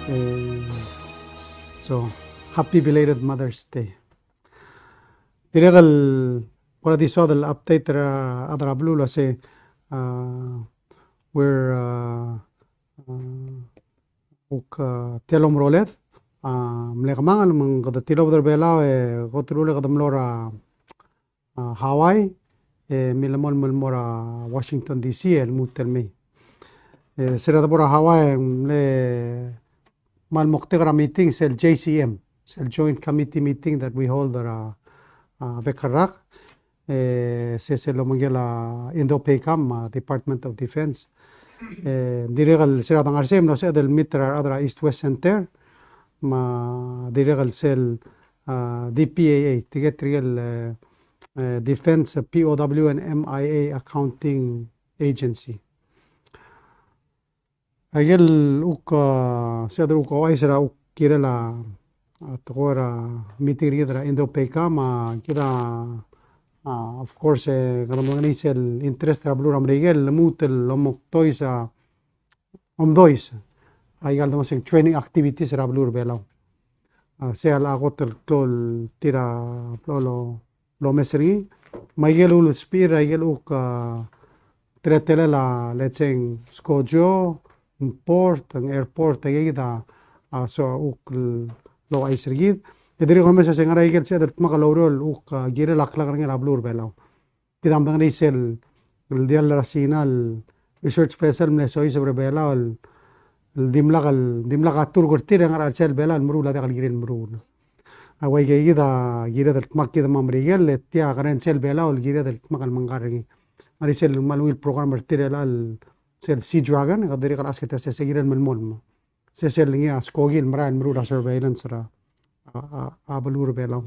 Eh, so, happy belated Mother's Day. Iragal, wala di so dal update adra blue say we're uk telom rolet mlekamangan mang kada tilo der bela kotrule kada mlora Hawaii milamol mora Washington DC el mutelmi sira bora Hawaii le mal moktegra meeting sel JCM sel joint committee meeting that we hold Bekarak se lo mangela Indo-PACOM Department of Defense diregal sira tangarsem no se del mitra adra East West Center ma diregal sel DPAA tiget real Defense POW and MIA Accounting Agency agel uk sedar uk ay sira uk kirela tokora meeting ridra Indo-PACOM kira of course kada mga nisel interest ra blue ramregel mutel lomok toisa omdois ay gal damaseng training activities ra blue belaw se ala hotel klol tira lo mesri maigel ul spir aigel uk tretele la letseng skojo port ang airport agida so uk lo ay sirgid idiri ko mesa sengara igel se dat makalorol uk gire laklak nga rablur belaw tidam dang nisel el dia la sinal research vessel mle soy sobre belaw el dimlak atur gortir nga al sel belaw mru la dagal giren mru away gida gire dat makki da mamrigel tia garen sel belaw gire dat makal mangargi ari sel malwil programmer tirela sel Sea Dragon kadiri kal asketa se giren melmol se sel ngia skogil mran mru la surveillance ra abalur belaw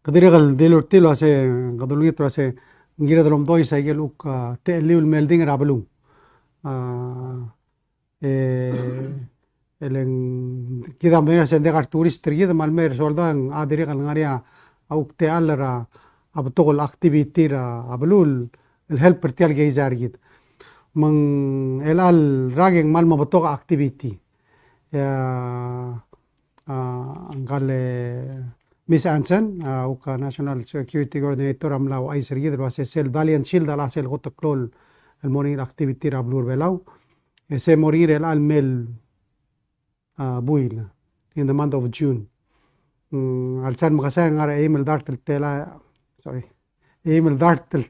kadiri kal delor tilo ase kadulungit ase ngira dalom doy sa igel uk te liul melding rabalu eleng kidam dena se degar turist trigid malmer soldan adiri kal ngaria uk te alra abtogol activity ra abalul el helper tial geizargit mang elal rageng mal mabotoga activity angale Miss Anson uka National Security Coordinator amlaw ay sergid wase sel Valiant Shield ala sel gotoklol el morning activity rablur belaw ese morir el almel buil in the month of June alsan makasa ngara email dartel tela sorry email dartel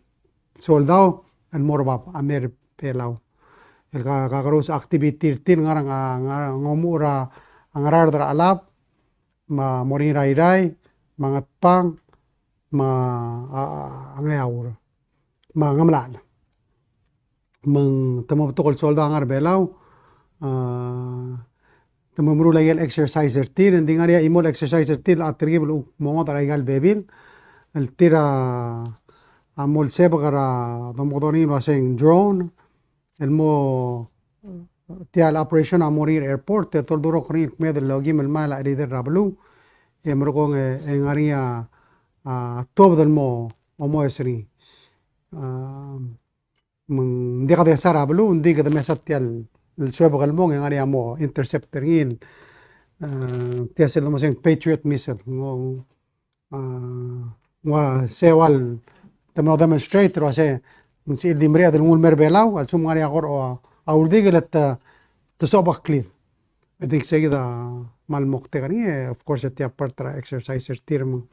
soldao el morbab amer pelaw el kakaros activity tin ngarang ngomura angarar dara alap ma morin rai mangat pang ma angayawur ma ngamlan mang tamo tokol solda ngar belaw tamo muru layel exerciser tin ending area imol exerciser tin atribul mongo taraigal bebil el tira amol sebagara domodoni waseng drone el mo tial operation amorir airport te tolduro kri med logim el mala rider rablu emrogong engaria top del mo esri ndiga de sara rablu ndiga de mesatial el suebo galmong engaria mo interceptor in tiasel mo seng patriot missile wa sewal tamo demonstrator wase si dimria del mulmer belaw al sum ngaria gor auldigelet tusobak klid I think seguida mal moktegani of course tia partra exercises tirmo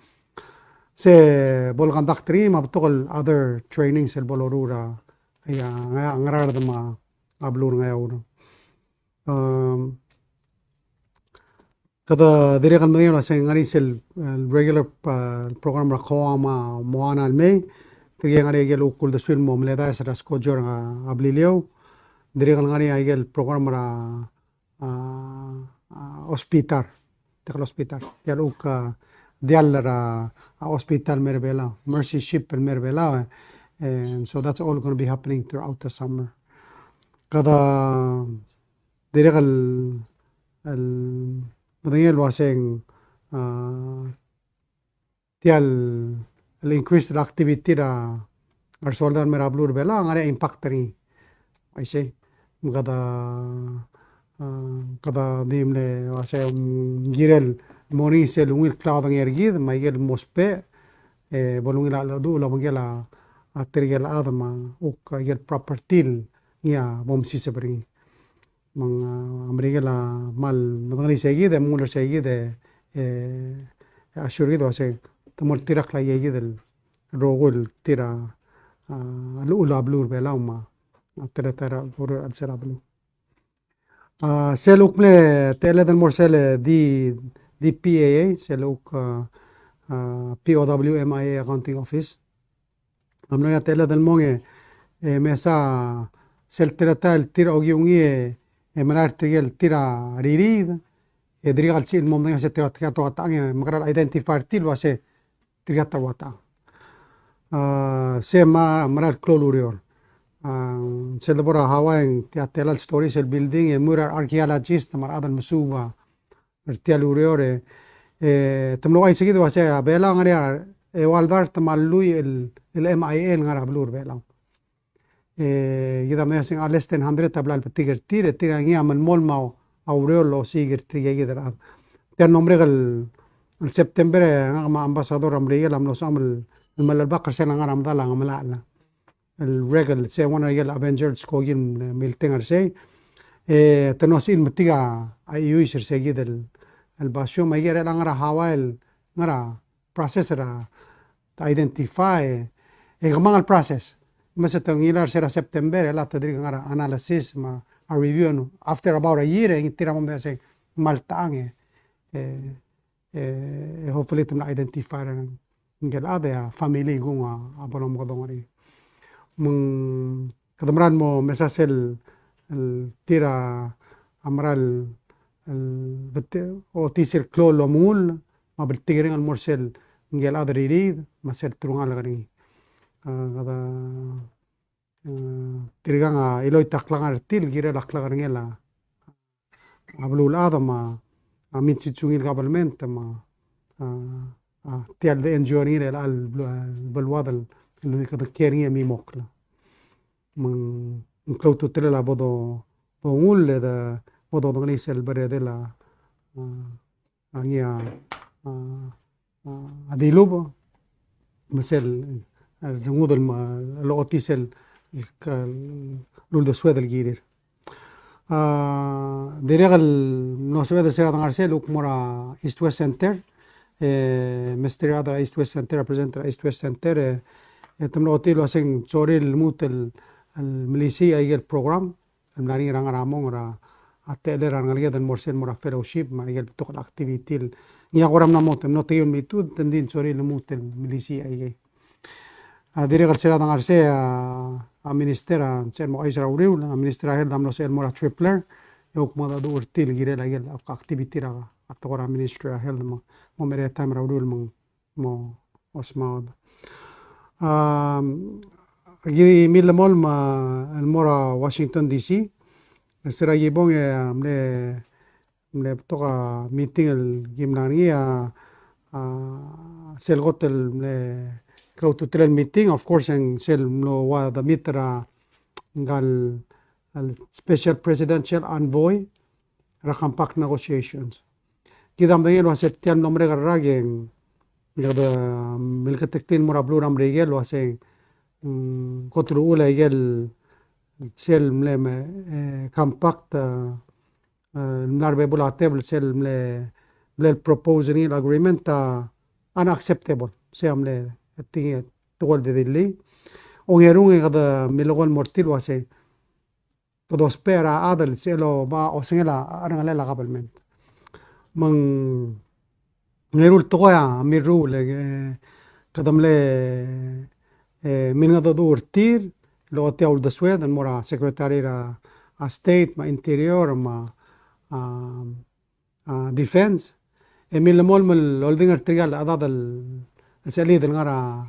se bolgandak tri mabtol other trainings el bolorura ya ngarar de ma ablur ngayawro kada direkan mayon sa ngari sel regular program ra koama moana al may triya ngari gel ukul de swim mo mleda sa ko jor nga ablilio direkan ngari agel program ra hospital tekal hospital yaluk dialra hospital merbela mercy ship merbela and so that's all going to be happening throughout the summer kada direkal al madangel waseng tial el increased activity ra ar soldan merablur bela ngare impact ri I say kada kada dimle wase girel morisel ungil cloud ang ergid maigel mospe bolungil ala du la mangela atergel adama uk igel propertil ngia bomsi sebring mang amrigela mal nangani seguide mulo seguide ashurgido wase tamol tirak la yegidel rogul tira alula blur belauma tera ur al serablu seluk ple tele del morsele di PAA seluk POWMIA accounting office amno ya tele del monge mesa sel trata el tira ogiungi manar tigel tira ririd drigal sil mom se tira to atang magral identifier til wase tira tawata se marar klolurior Celebora Hawaii tiatelal stories el building murar archaeologist mar adan musuba tialuriore temlo ay seguido wase bela ngari waldar tamalui el MIL ngara blur bela gida me sing less than 100 tabla tiger tire ngi amal mol ma aureolo siger tire gida ter nombre el septiembre ngama ambassador amriel amno samal mal bakar sena ngara amdala ngamala الرجل سي وانا يلا افنجرز كوجين ميلتنجر سي تنوسين متيغا ايويشر سي جد الباشو ما يجري لانغرا هوايل نغرا بروسيسور تا ايدنتيفاي اغمان البروسيس مثلا تنيلار سيرا سبتمبر لا تدري نغرا اناليسيس ما ريفيو after about a year ان تيرا مو بس مالتانغ hopefully تم ايدنتيفاي نجل ابا فاميلي غونغا ابونم غدونغري kadamran mo mesasel el tira amral el otisel klolo mul ma bertigring al morsel ngel adririd ma ser trungal gani kada tirganga iloy taklangar til gira laklangar ngela ablul adama amitsi tsungil government ma tial de engineer al balwadal اللي كده كيريا مي موكلا من كلوتو ترلا بدو بقول ده بدو دغنيس البريدلا انيا اديلوبا مثل الرمود الاوتيس لول ده سويد الجيرير ديريغل نو سويد سيرا دغارسيل وكمورا ايست ويست سنتر مستر هذا ايست ويست سنتر ريبريزنتر ايست ويست سنتر تمنو اوتيلو اسين تشوري الموت الميليسي اي البروجرام الملاني رانغ رامون را اتل رانغ ليا دن مورسين مورا فيلوشيب ما اي بتوق الاكتيفيتي نيا غورام نموت نو تيون ميتود تندين تشوري الموت الميليسي اي اديري غلسيرا دانغارسي ا مينيسترا تشير مو ايزرا وريول ا مينيسترا هيل دامنو سيل مورا تريبلر يوك ما دور تيل غيري لا يل اكتيفيتي را اتورا مينيسترا هيل مو مري تايم راودول مو اسما جي ميل مول ما المورا واشنطن دي سي سرا يبون مle بتوقع ميتينغ الجيمنانية سيلغوت مle كرو تطلع الميتينغ of course ان سيل ملو وادا ميترا قال السبيشال presidential envoy رقم باك negotiations كده مدين واسيتيال نمرة الراجين يقدر ملك التكتين مرابلور أمريكا واسين قطر أولى يجل سيل ملام كامباكت الملاربة بولا تابل سيل ملام proposing الagreement unacceptable سيل ملام التي تقول دي اللي ونيرون يقدر ملقول مرتيل واسين todo espera adel سيلو با أوسيلا أنا لا قبل من نيرول تقويا ميرول قدم لي من هذا دور تير لو تيول دسويد المورا سكرتاري را ستيت ما انتيريور ما ديفنس من المول من الهولدينغر تريال أضاد السليد الغرا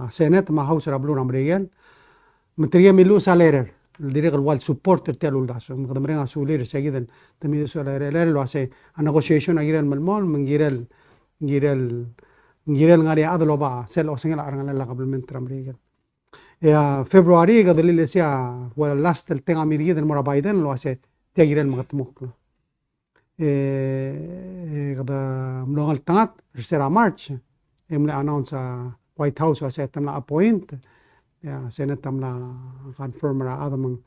سينات ما هاوس رابلور أمريكان من تريال ميلو ساليرر الدريق الوال سبورتر تيالو الداسو مقدم رينا سولير سيجدن تميد سولير لو اسي النيغوشيشن اجيرال ملمول من جيرال غاري ادلو با سيل اوسنجل ارغان لا قبل من ترامريغا يا فبراير قد اللي سيا ولا لاست التين امريكا المرا بايدن لو اسي tiagiran mga tumok kada mlongal tangat sera March emle announce sa White House sa tamla appoint ya Senate tamla confirm ra adam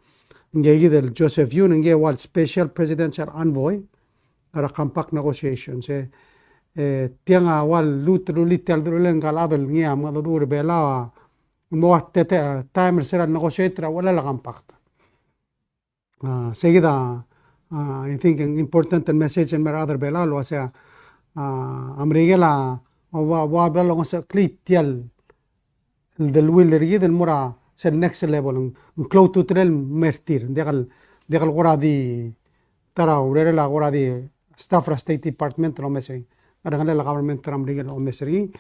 ngi del Joseph Yun ngi wal special presidential envoy ara compact negotiations tiang awal lulit len galadol ngi am dur bela mo tete time sera negotiate wala la compact seguida I think an important message in other belal was amrigela wa bela sa clip tial del will rigid el mura sa next level close to trail mertir degal goradi tara urere la goradi staff ra state department no mesri arangala la government amrigela o mesri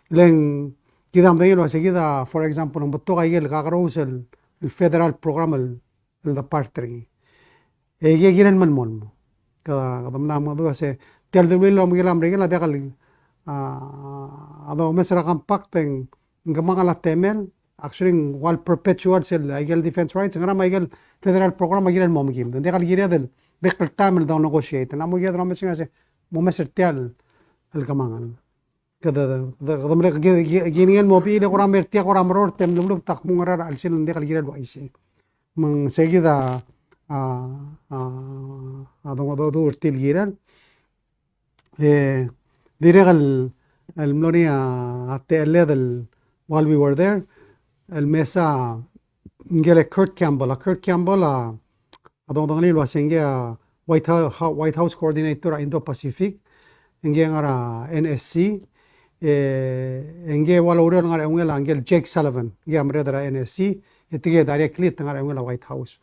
len kidam de lo seguida for example un botto gayel gagarous el federal program el da partri giran man mon kada nama do se tel de lo mgilam regela degal ado mesra compacting ngamangala temel actually wal perpetual sel legal defense rights ngara maigel federal program giran mom gim degal gira del bekal tamel da negotiate na mo yadra mesinga se mo meser tel el kamangan kada kada mele ginian mo pi le koram mertia koram ror tem lum tak mungara al sel degal gira lo ise mang seguida do urtil giran diregal el mlonia atele del while we were there el mesa ngele Kurt Campbell adong lo asenge White House coordinator Indo Pacific nge ngara NSC nge wala uro ngara ngela ngel Jake Sullivan nge amre dara NSC etige directly ngara ngela White House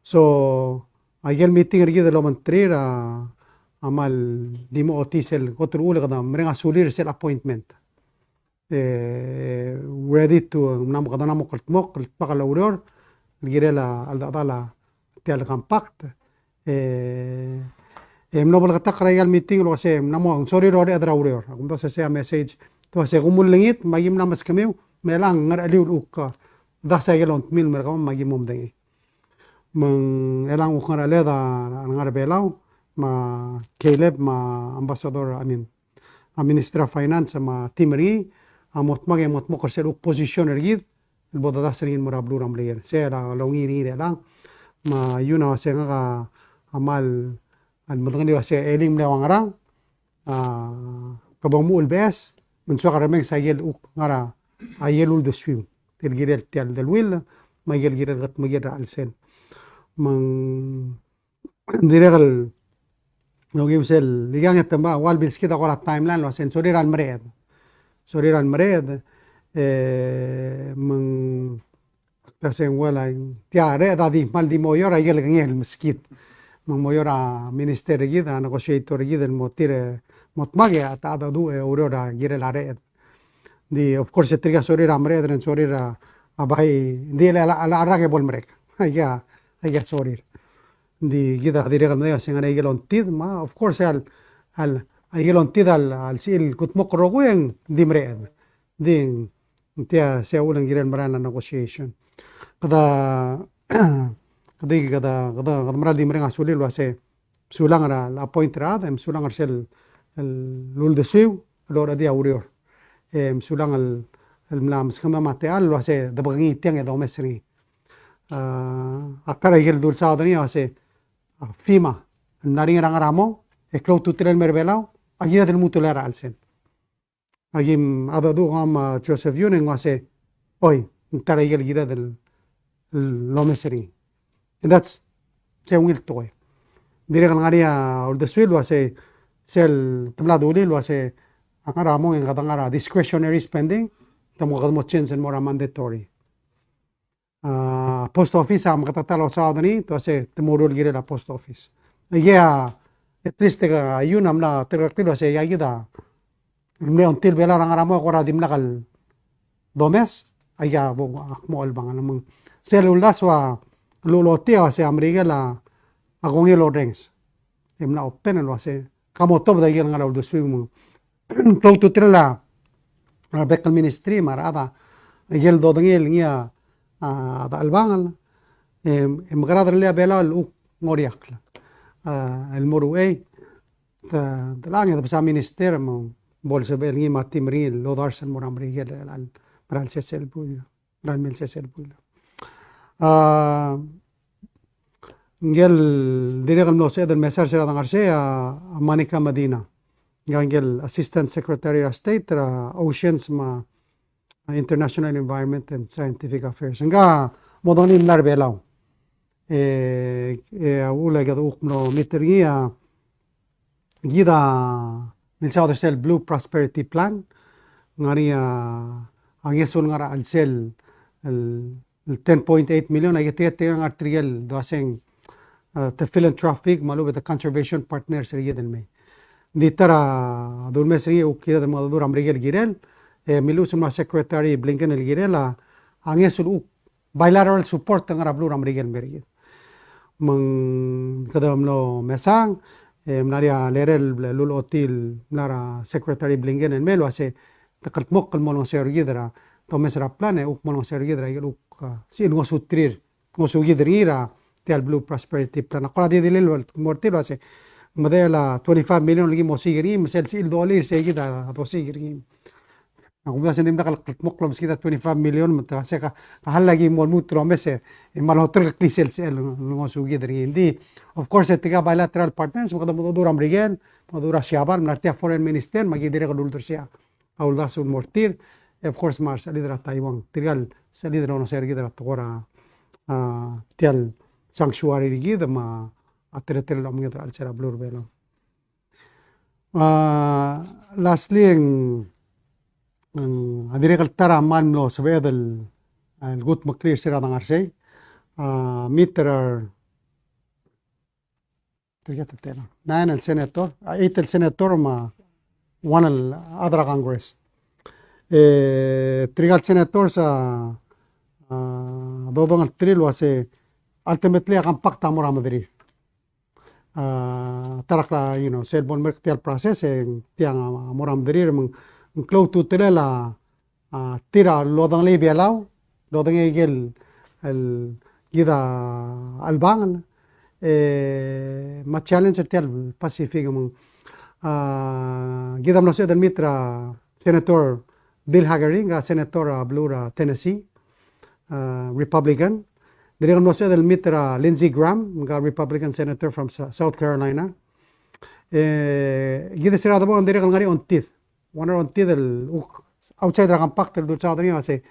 so ayer meeting ergi de lo mantrera amal dimo otisel otro ule kada mrenga sulir sel appointment ready to nam kada nam mok pakala uror girela al dala tel compact no bol kata krayal meeting lo se namo sorry ro adra uror agum se sea message to se gumul lingit magim namas kamiu melang ngar aliul ukka da sa gelon mil mergam magim mom dengi mang elang ukara leda ngar belau ma Caleb ma ambassador a ministra finance ma timri amot mok ser opposition ergid el boda da serin mora blur amler se la longi ni lang ma yuna se nga amal al madngani wa se elim le wangara kabomu ul bes men so garameng sa yel uk ngara ayelul de swim tel girel tel del wil ma yel girel gat ma yel al sen mang diregal lo giusel ligang etamba wal bil skida gora timeline lo sen soriran mered mang tasen wala tiare da di mal di moyora yel ngel meskit mang moyora minister gida negotiator gida el motire motmage ata da du aurora girel are di of course triga sorira mered ren sorira abai di la arage bol merek ya sorir di gida diregal na singa igelon tid ma of course al igelon tid al sil kutmok rogueng dimre din tia se ulang giren marana negotiation kada mara dimre ngasulil wase sulang ara appoint ra dem sulang arsel lul de siu lora dia urior sulang al mlam skama material wase dabangi tiang edo mesri akara igel dul saadani wase FIMA naring rangaramo eklo tutren merbelau agira del mutulara alsen agim adadu gam Joseph Yun ngase oi tara igel gira del lomesri and that's se ungil toy dire ngaria ul de swil wase sel tamla duli wase angaramo en gadangara discretionary spending tamo gadmo change and more mandatory post office am katatalo saadani to se temurul gire la post office at least ga yun amna terktilo se yagida me until bela rangaramo ko radim nakal domes aya bo mo albangan namang selulas wa lolote se amriga la agong yelo rings emna open lo se kamotob da yel ngala do swim to trela bekal ministry marada yel do dangel ngia da albangal مغرض اللي بلا الأوك مورياك المرو أي تلاني بس minister mo bolsa belgi mati mril lo darsan moram rigel al maral sesel buil maral mil sesel buil ngel direk no se del mesar sera dangarse a Manika Medina ngel assistant secretary of state oceans ma international environment and scientific affairs nga modoni nar belaw ula gad ukno mitria gida milsado sel blue prosperity plan ngari ang yesul ngara al sel el 10.8 million ay tete ang arterial doseng the philanthropic malu with the conservation partners rieden me ditara durme sri ukira de madur amrigel girel milu suma secretary blinken el girela ang yesul bilateral support ngara blue amrigel merigel mang kadamlo mesang mnaria lerel lul otil mnara secretary blinken en melo ase takaltmok kalmolong sergidra to mesra plane uk molong sergidra yeluk si no sutrir no sugidrira tel blue prosperity plan akola di dilel mortilo ase modela 25 million lagi mo sigirim sel sil dollar segida to sigirim ako ba sendim nakal kaltmok lo skida 25 million mata se ka halagi mo mutro mese malotro klisel sel no sugidri hindi of course etiga bilateral partners makada mo duram rigen madura siaban nartia foreign minister magidire ko dultur sia aulda sul mortir of course mar salidra Taiwan trial salidra no sergidra tokora tial sanctuary rigid ma ateretel lo mngedra al sera blur velo lastly adire kaltara man lo sabedel el gut maklir sera dangarsay meter trigatela 9 el senator 8 el senator ma 1 el adra congress trigal senator sa dodong al trilo ase ultimately akan pakta mora madri tarakla selbon merktial process tiang mora madri mang clow to telela tira lodang le bialaw lodang egel el gida albangan ma challenge tel pacific mang gida mno se del mitra senator Bill Haggard nga senator Blura Tennessee Republican dire no se del mitra Lindsey Graham nga Republican senator from South Carolina gida sira da bon dire ngari ontit one del outside the compact del sa dri ase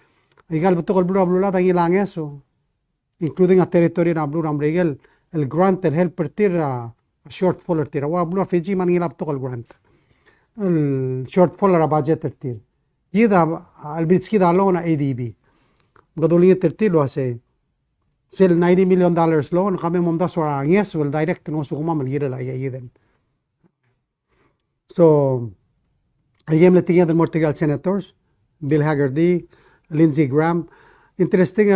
igal betul Blura tangi langeso including a territory na Blura amregel el grant el help tira shortfall tira wa Blura Fiji man ngilap to grant el shortfall ra budget tira gida albitski da lona ADB gadoli tertilo ase sel $90 million loan kami momda sora yes will direct no sukuma malgira la yiden so ayem letigan del mortigal senators Bill Haggerty Lindsey Graham interesting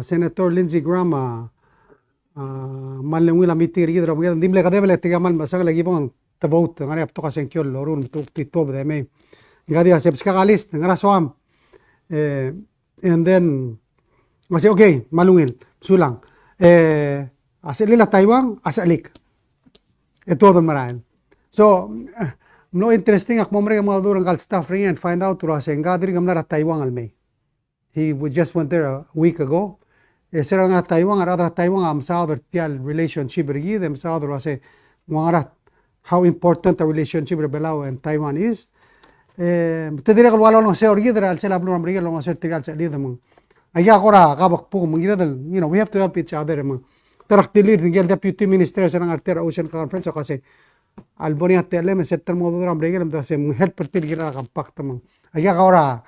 senator Lindsey Graham malengwila meeting gidra mga dimle kadebele tigaman masag lagi pong ta vote ngari apto ka senkyo lorun tito de me ngadi ase pskakalis ngara soam and then masih okay malungil sulang ase lila Taiwan asalik ito don maral so no interesting ak momre mga durang kal staff ring and find out tura ase ngadri gamna Taiwan alme he just went there a week ago sera nga Taiwan ara Taiwan am south tial relationship rigi dem south ase ngara how important the relationship with Palau and Taiwan is tedire kal wala long se orgidra al sela blum amriga long se tigal se lida mong aya kora kabak po mangira del we have to help each other mong tarak tilir ngel deputy minister sa ng artera ocean conference kasi albonia tele me setter mo dura amriga lam se help pertir gira kampak mong aya kora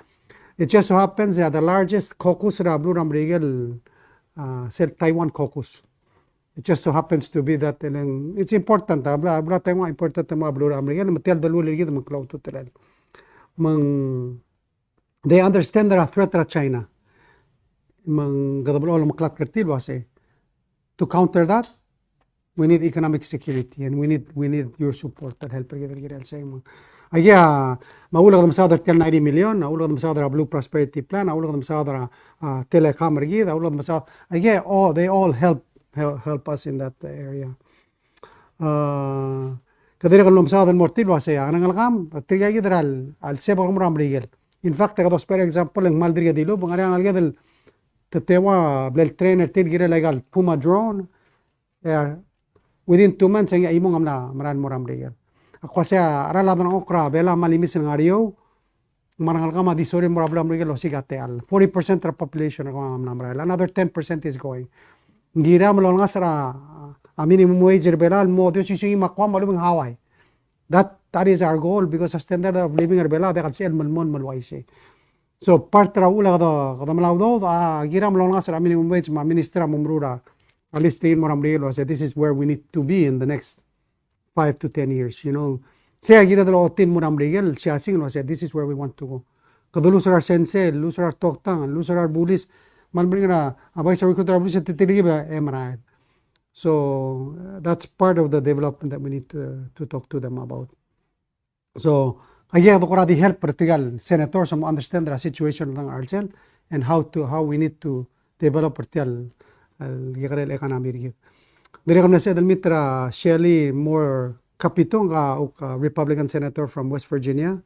it just so happens that the largest caucus ra blum amriga sel Taiwan caucus. It just so happens to be that it's important bla Taiwan important ma blum amriga matel dalu ligi de cloud to tele they understand there are threat to China. Gadablo maklat kertil wase. To counter that, we need economic security and we need your support and help. Aya maulag dam sadar tel 90 million, aulag dam sadar Blue Prosperity Plan, aulag dam sadar telecom rigid, aulag dam sadar aya all they all help us in that area. Kadiri kalau sadar mortil wase ang ngalakam tiga gidar al seba umram rigel. In fact, kados per example ang maldriga dilo bangari ang algadel tetewa blel trainer til gira legal Puma drone. Within 2 months ang imong amna maran moram rigel. Ako sa araladon okra bela malimis ng ariyo marangal kama disori mo problem rigel osigate al 40% of population ako amna maral another 10% is going ngira mo nga sara minimum wage bela mo dio chichi makwa malum hawai that is our goal because the standard of living bela de kalsi malmon malwaisi so part ra ula kada malawdo gira mo nga sara minimum wage ma ministra mumrura at least in moram rigel say this is where we need to be in the next 5 to 10 years, you know. Saya gira dalo tin mo nam regel, siya sing no said this is where we want to go. Kadalo sar sense, lusar toktang, lusar bulis, man bring na abay sa recruiter bulis titili ba emra. So that's part of the development that we need to talk to them about. So again, the Koradi help particular senators to understand the situation ng ourselves and how we need to develop particular economy. Dire kam na sa Mitra Shelley Moore Capito nga Republican senator from West Virginia,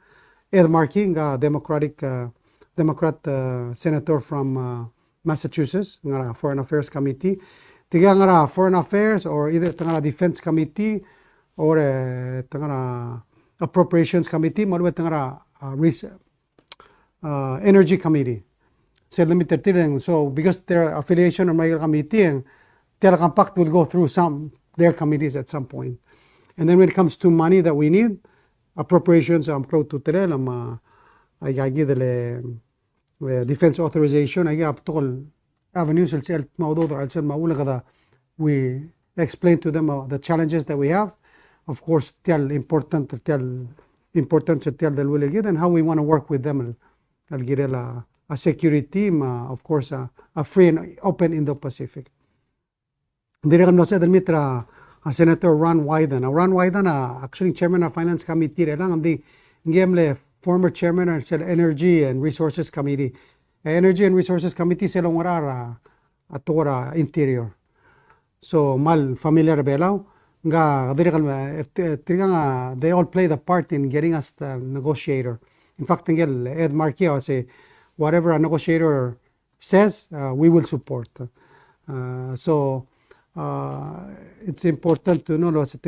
Ed Markey nga Democrat senator from Massachusetts nga Foreign Affairs Committee, tiga nga Foreign Affairs or either nga Defense Committee or nga Appropriations Committee, maluwet nga Energy Committee. Sa limited so because their affiliation or my committee Telecompact will go through their committees at some point. And then when it comes to money that we need, appropriations, close to tere, ay defense authorization, ay aptol avenues, we explain to them the challenges that we have. Of course, importance and how we want to work with them. A security, of course, a free and open Indo-Pacific. Dire kam no sa Mitra Senator Ron Wyden. Ron Wyden actually chairman of Finance Committee lang ang ngemle former chairman of Energy and Resources Committee. Energy and Resources Committee silong warara atora interior. So mal familiar belaw nga dire kam they all play the part in getting us the negotiator. In fact, ngel Ed Markey say whatever a negotiator says, we will support. So it's important to know that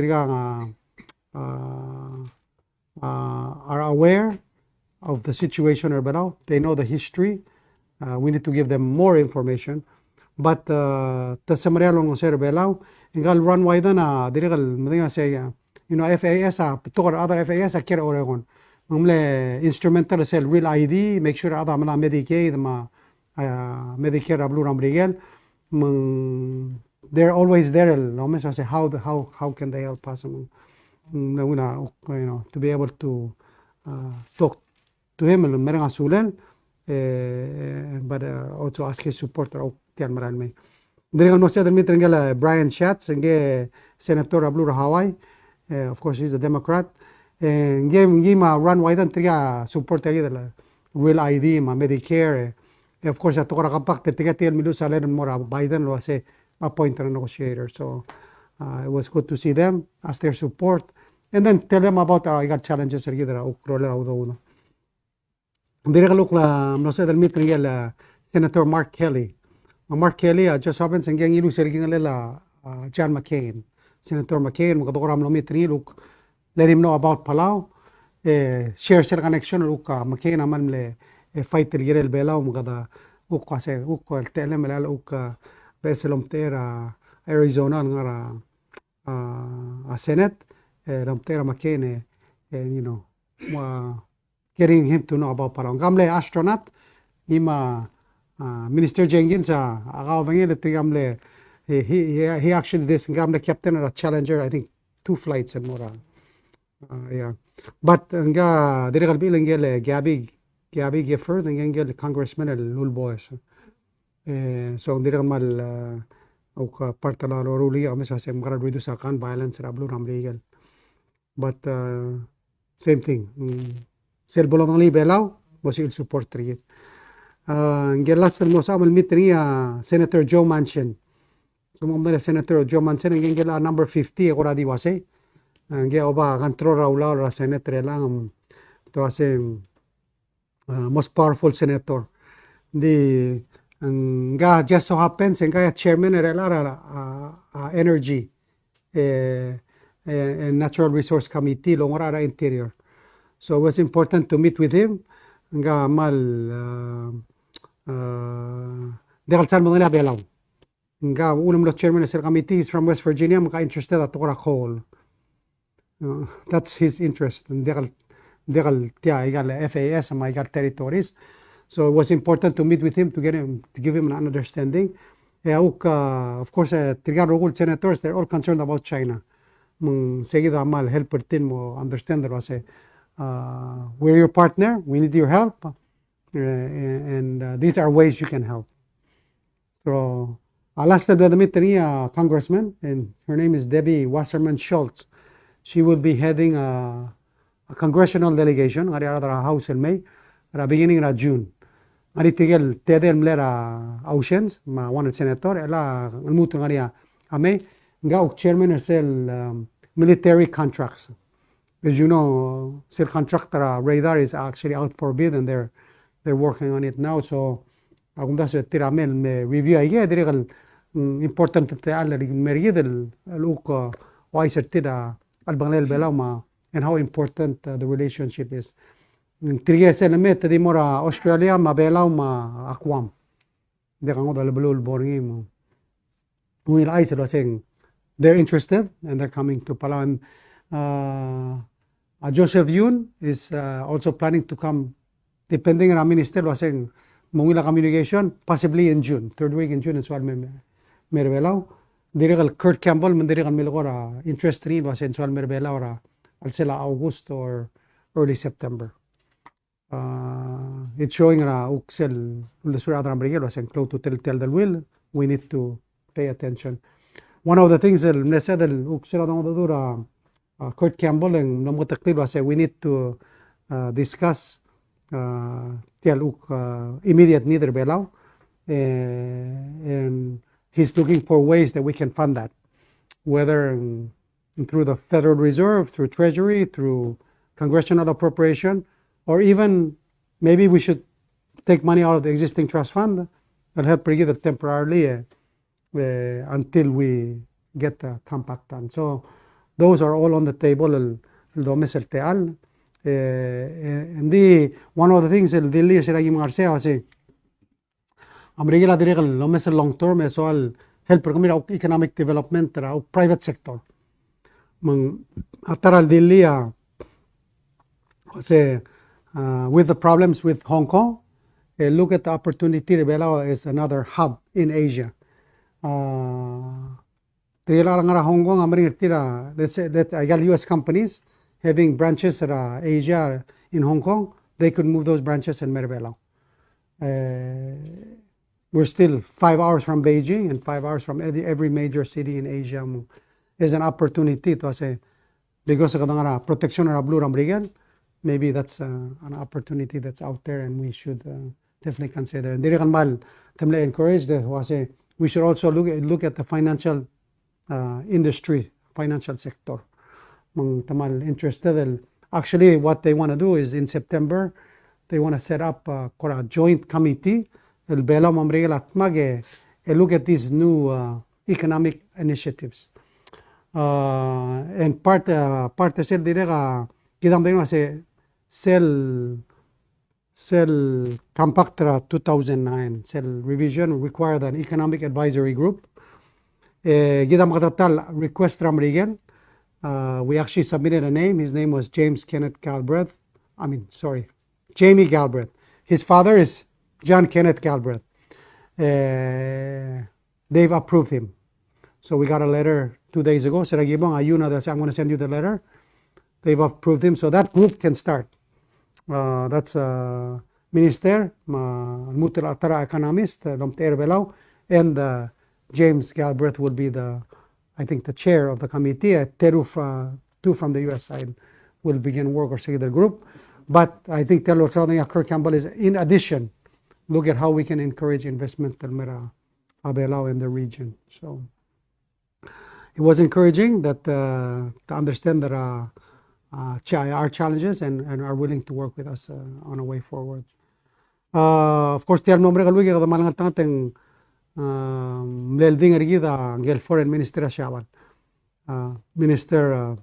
are aware of the situation Erbelao. They know the history. We need to give them more information. But the Samarelong sa Erbelao, ingal run wide na dirikal say FAS other FAS kira Oregon. Instrumental sell real ID, make sure ada mala Medicaid Medicare Blue Rambrigel. They're always there. So I say, how can they help us? To be able to talk to him, but also ask his support. Brian Schatz, Senator Blue Hawaii. Of course, he's a Democrat. Run wide and support real ID, Medicare. Of course, at Tokarak Biden was a appoint a negotiator. So it was good to see them, ask their support, and then tell them about our challenges. Senator Mark Kelly. Mark Kelly, just happens and gang John McCain. Senator McCain, let him know about Palau. Share their connection. McCain aman fight the Girel Bela, tell him Lomtera Arizona nga Senate Lomtera McCain getting him to know about Palau. Gamle astronaut ima Minister Jenkins gamle he actually this gamle captain of a Challenger, I think 2 flights and more. Yeah. But nga dirikal bilang Gabby Gifford ngel congressman Lul Boys. So hindi mal partala ruli sa sem graduate sa kan violence rablo ramlegal. But same thing. Sel bolong li belaw, bosi il support triyet. Ngelas el mos amal mitria Senator Joe Manchin. Sumamdala Senator Joe Manchin ngela number 50 agora di wase. Nge oba control raula ra senator lang to ase most powerful senator. Di nga just so happens nga chairman era energy and natural resource committee longora interior. So it was important to meet with him. Nga mal degal sal mga belaw. Nga unang lo chairman sa committee is from West Virginia, mga interested at ora coal. That's his interest. Degal tiya igal FAS and igal territories. So it was important to meet with him to give him an understanding. Of course, Trigaro senators, they're all concerned about China. Seguido amal helper tin mo understand that we're your partner, we need your help, and these are ways you can help. So last time we met a congressman, and her name is Debbie Wasserman Schultz. She will be heading a congressional delegation at the House in May, at the beginning of June. Ari tigel tedel mlera oceans ma one senator ela mutu ngaria ame nga chairman sel military contracts. As you know, sel contractor radar is actually out for bid and they're working on it now. So agunda se tiramel me review ay dirigal important te al meriyedel luka why sertida al banglel belama and how important the relationship is. Trige se met di mora Australia ma belaw ma akwam. De kango dal blul boringi mo. Will I said saying they're interested and they're coming to Palau. Joseph Yun is also planning to come, depending on our minister, was saying mungila communication possibly in June, third week in June and so on. Merbelaw. Dirigal Kurt Campbell mandirigal milgora interest rin was in so merbelaw ra al sila August or early September. It's showing uksel the Surangel brigade was close to tell the will. We need to pay attention. One of the things that said uksel Kurt Campbell and namutakli was we need to discuss immediate need belaw, and he's looking for ways that we can fund that, whether through the Federal Reserve, through Treasury, through congressional appropriation, or even maybe we should take money out of the existing trust fund and help brigade temporarily until we get the compact done. So those are all on the table. And one of the things el dili sila yung arse kasi Amerika diri long term so al help kami economic development ra private sector. Mang ataral dili kasi with the problems with Hong Kong, look at the opportunity Rebela is another hub in Asia. Hong Kong, let's say that I got US companies having branches in Asia, in Hong Kong, they could move those branches in Merbelao. We're still 5 hours from Beijing and 5 hours from every major city in Asia. Is an opportunity to say, because of the protection of blue rambrigal. Maybe that's an opportunity that's out there and we should definitely consider. And encourage we should also look at the financial industry, financial sector. Interested. Actually, what they want to do is in September, they want to set up a joint committee. Look at these new economic initiatives. And part sel direga kidam dino say Cell Compactra 2009, Cell revision required an economic advisory group. Gidam katatal request ramrigen. We actually submitted a name. His name was Jamie Galbraith. His father is John Kenneth Galbraith. They've approved him. So we got a letter 2 days ago. I'm going to send you the letter. They've approved him. So that group can start. That's Minister, Multilateral Economist, and James Galbraith will be the chair of the committee. Two from the U.S. side will begin work or say the group. But I think tell us something Kirk Campbell is in addition, look at how we can encourage investment Palau in the region. So it was encouraging that to understand that our challenges and are willing to work with us on a way forward. Of course, tiyan nombre kalwi kada malangat tang mlelding ergida ngel foreign minister Shaban, Minister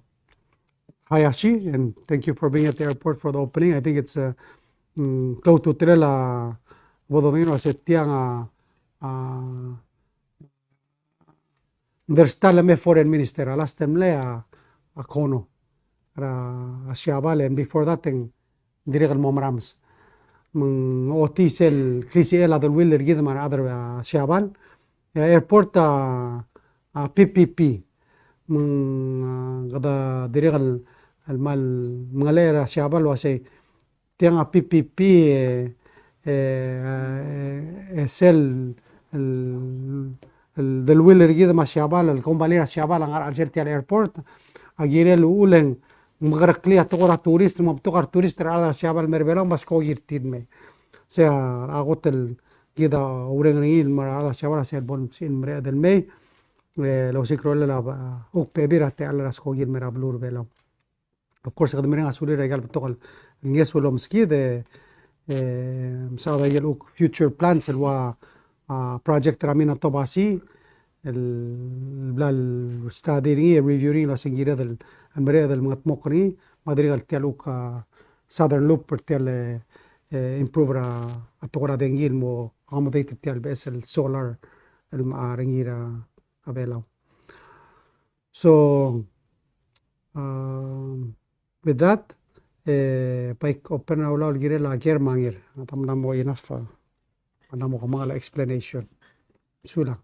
Hayashi, and thank you for being at the airport for the opening. I think it's close to Trela Bodomino as tiang Understandable foreign minister last time le a kono a Shabal, and before that thing direct momrams otisel KCL other will give man other Shabal airport PPP gada direct المال مغلير Shabal واسي تيان PPP sel del willer gida ma Shabal el compañía Shabal al certi al airport agire lulen مغرقلية تقرأ توريست ما بتقرأ توريست على Shabal مربلان بس كوجير تيدمي سيا أقول كده ورنجيل مرة على Shabal سيا البون سين مرة دلمي لو سيكرو لا هو بيبيرة على راس كوجير مرة بلور بلام of course قد مرينا سولي رجال بتقول الناس ولا مسكيد مساعدة يلو future plans الوا project رامينا طباسي الستاديري reviewing لا سنجيرة المريض المقني ما أدري قال تيالوك southern loop تيال improve التقرأ دينجيل مو accommodate تيال بس السولار المعارنجيرة أبيلاو. So with that بايك open أولا الجيرة لا غير مانير تمنا مو enough أنا مو كمان explanation سولا.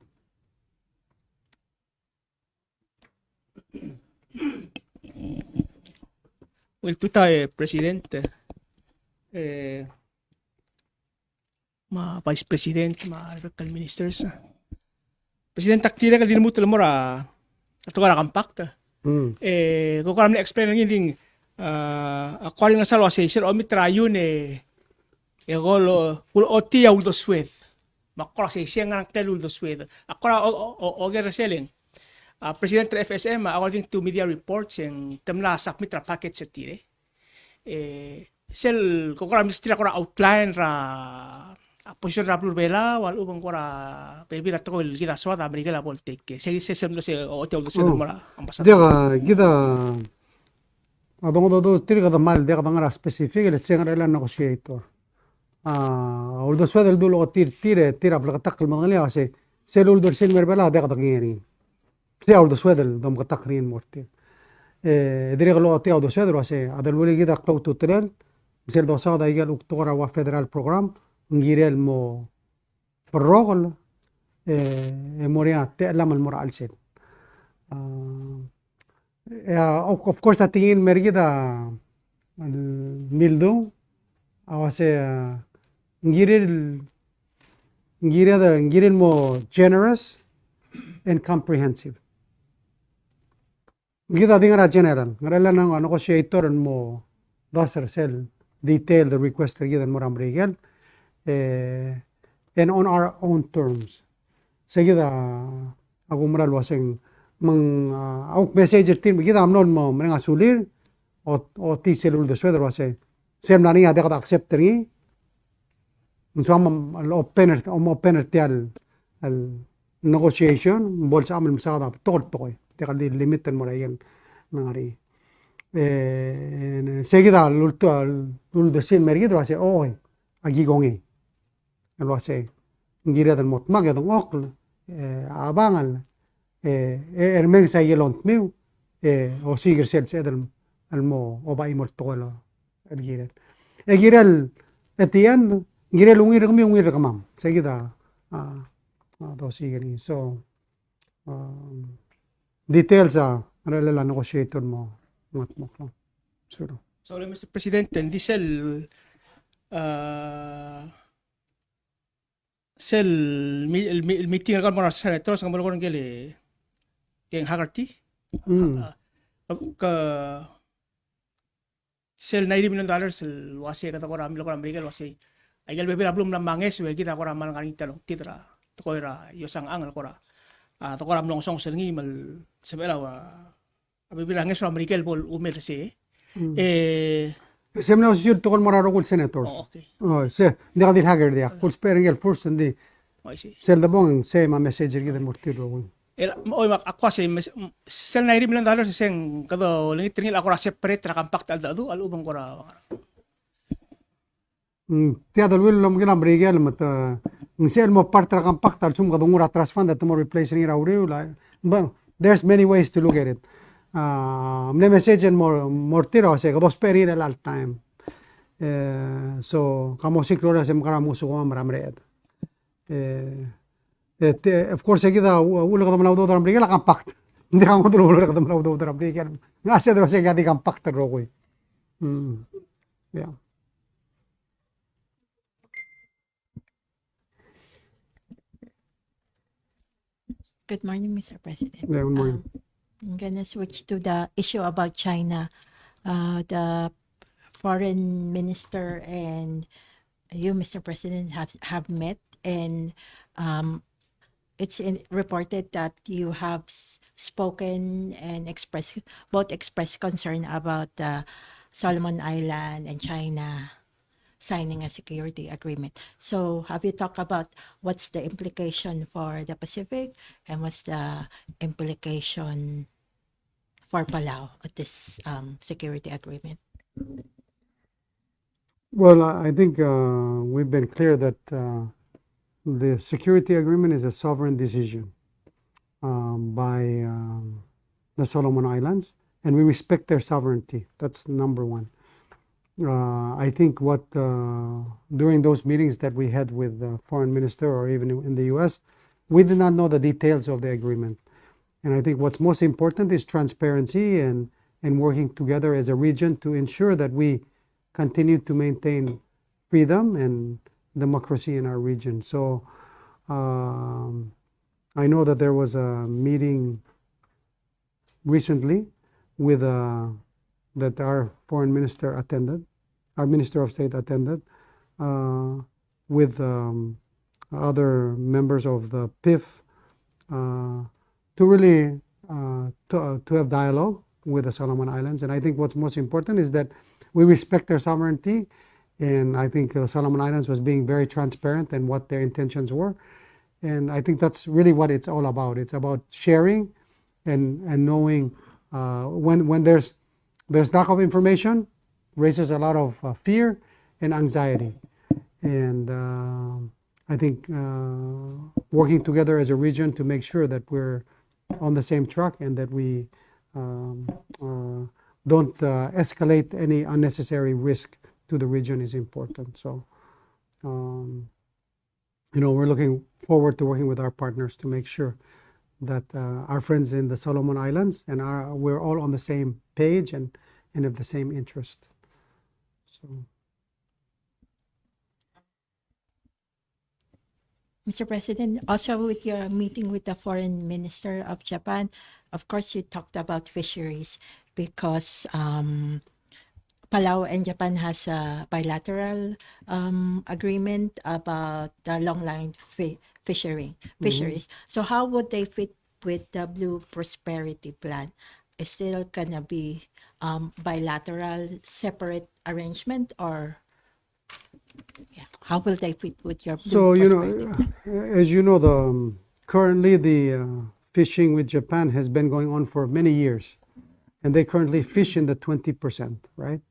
Well, tuta presidente, ma vice president, ma local ministers. President taktira ka din mo tulamora ato ka nakampakta. Kung kami na-explain ng hindi according na salwa say sir omitra yun golo oti uldo sweth. Makora say siya nga tel uldo sweth. Akora oger selling. President ng FSM, according to media reports, yung tamla submit ra package sa tire. Sel, kung kora ministry ko outline ra posisyon ra plurbela, wal ubang ko ra baby ra to ko kita swada Amerika la politik. Sige semlo se hotel do sudo mara ambassador. Dega kita adong do tiri kada mal dega ngara specific le sengra la negotiator. Uldo swada el dulo tira bla takal mangali ase sel uldo sen merbela dega ngeri. تياو دو سويدل دم قطقرين مورتين دريغ لو تياو دو سويدل واسي ادل ولي جدا قلو توترل مثل دو سادا يجال اكتورا وا فيدرال بروجرام نجيريل مو بالرغل موريا تألم المرا السين اوف كورس اتين مريدا الميلدو اواسي نجيريل مو generous and comprehensive. Kita dengar general, ngarela nang negotiator mo dasar sel detail the request kita mo rambrigel and on our own terms. Segida ako moral waseng mang au messenger team kita amnon mo mga sulir o ti selul de sweder wase sem nani ada ka accept ri nsam opener tial al negotiation بول عمل مساعدة بتقول تقوي تقدر الليميت المرايين ناري سيجدا لولدسين مريد راسي أوه أجي قوني الواسي نجيرة الموت ما قد أقل أبانل إرمين سيلون تميو أو سيجر سيل سيد المو أو باي مرتقول الجيرة الجيرة التيان جيرة لوني رقمي وني رقمام سيجدا so details la negotiator mo sure. So Mr. President, hindi sel meeting kan mga senators ang mga gele keng Hagarty ka sel $90 million el wasi kata ko ram lo ram legal wasi ay gal bebe blum lam manges we kita ko ram man kan talong titra to ko ra yo sang angal ko ra to ko ram long song sel ngi mal sebela wa abi bilang nges ram legal bol umer se semna usjud to kon moraro kul senators okay se ndi gadil hager dia kul sperengel first ndi I see sel da bong se ma message gi mortiro oy mak ako sa sel $90 million seng kado lingit tingil ako ra separate ra kampak tal dadu al ubang ko ra tiada wil lom gina brigel mat nsel mo partra kampak tal sum kado ngura transfund that mo replace ni rauri but there's many ways to look at it mne message en mortiro se kado sperir el all time so kamo sikro sem kara musu ko amramred of course كده اقول لك من اودو درام رجال كامباكت دي كان قدر اقول لك من اودو درام رجال ناس يدرس كده كامباكت الروقي yeah Good morning, Mr. President. yeah good morning. I'm gonna switch to the issue about China. The foreign minister and you, Mr. President, have met, and it's reported that you have spoken and expressed concern about the Solomon Island and China signing a security agreement. So have you talked about what's the implication for the Pacific and what's the implication for Palau of this security agreement? Well, I think we've been clear that the security agreement is a sovereign decision by the Solomon Islands, and we respect their sovereignty. That's number one. I think what during those meetings that we had with the foreign minister or even in the U.S., we did not know the details of the agreement. And I think what's most important is transparency and working together as a region to ensure that we continue to maintain freedom and democracy in our region. So I know that there was a meeting recently with that our foreign minister attended, our minister of state attended, with other members of the PIF to really to have dialogue with the Solomon Islands. And I think what's most important is that we respect their sovereignty. And I think the Solomon Islands was being very transparent in what their intentions were. And I think that's really what it's all about. It's about sharing and knowing when there's lack of information, raises a lot of fear and anxiety. And I think working together as a region to make sure that we're on the same track and that we don't escalate any unnecessary risk to the region is important. So, we're looking forward to working with our partners to make sure that our friends in the Solomon Islands and we're all on the same page and have the same interest. So. Mr. President, also with your meeting with the foreign minister of Japan, of course, you talked about fisheries because Palau and Japan has a bilateral agreement about the long-line fisheries. So how would they fit with the Blue Prosperity Plan? Is still gonna be bilateral, separate arrangement, or how will they fit with your Blue Prosperity Plan? As you know, currently the fishing with Japan has been going on for many years, and they currently fish in the 20%, right?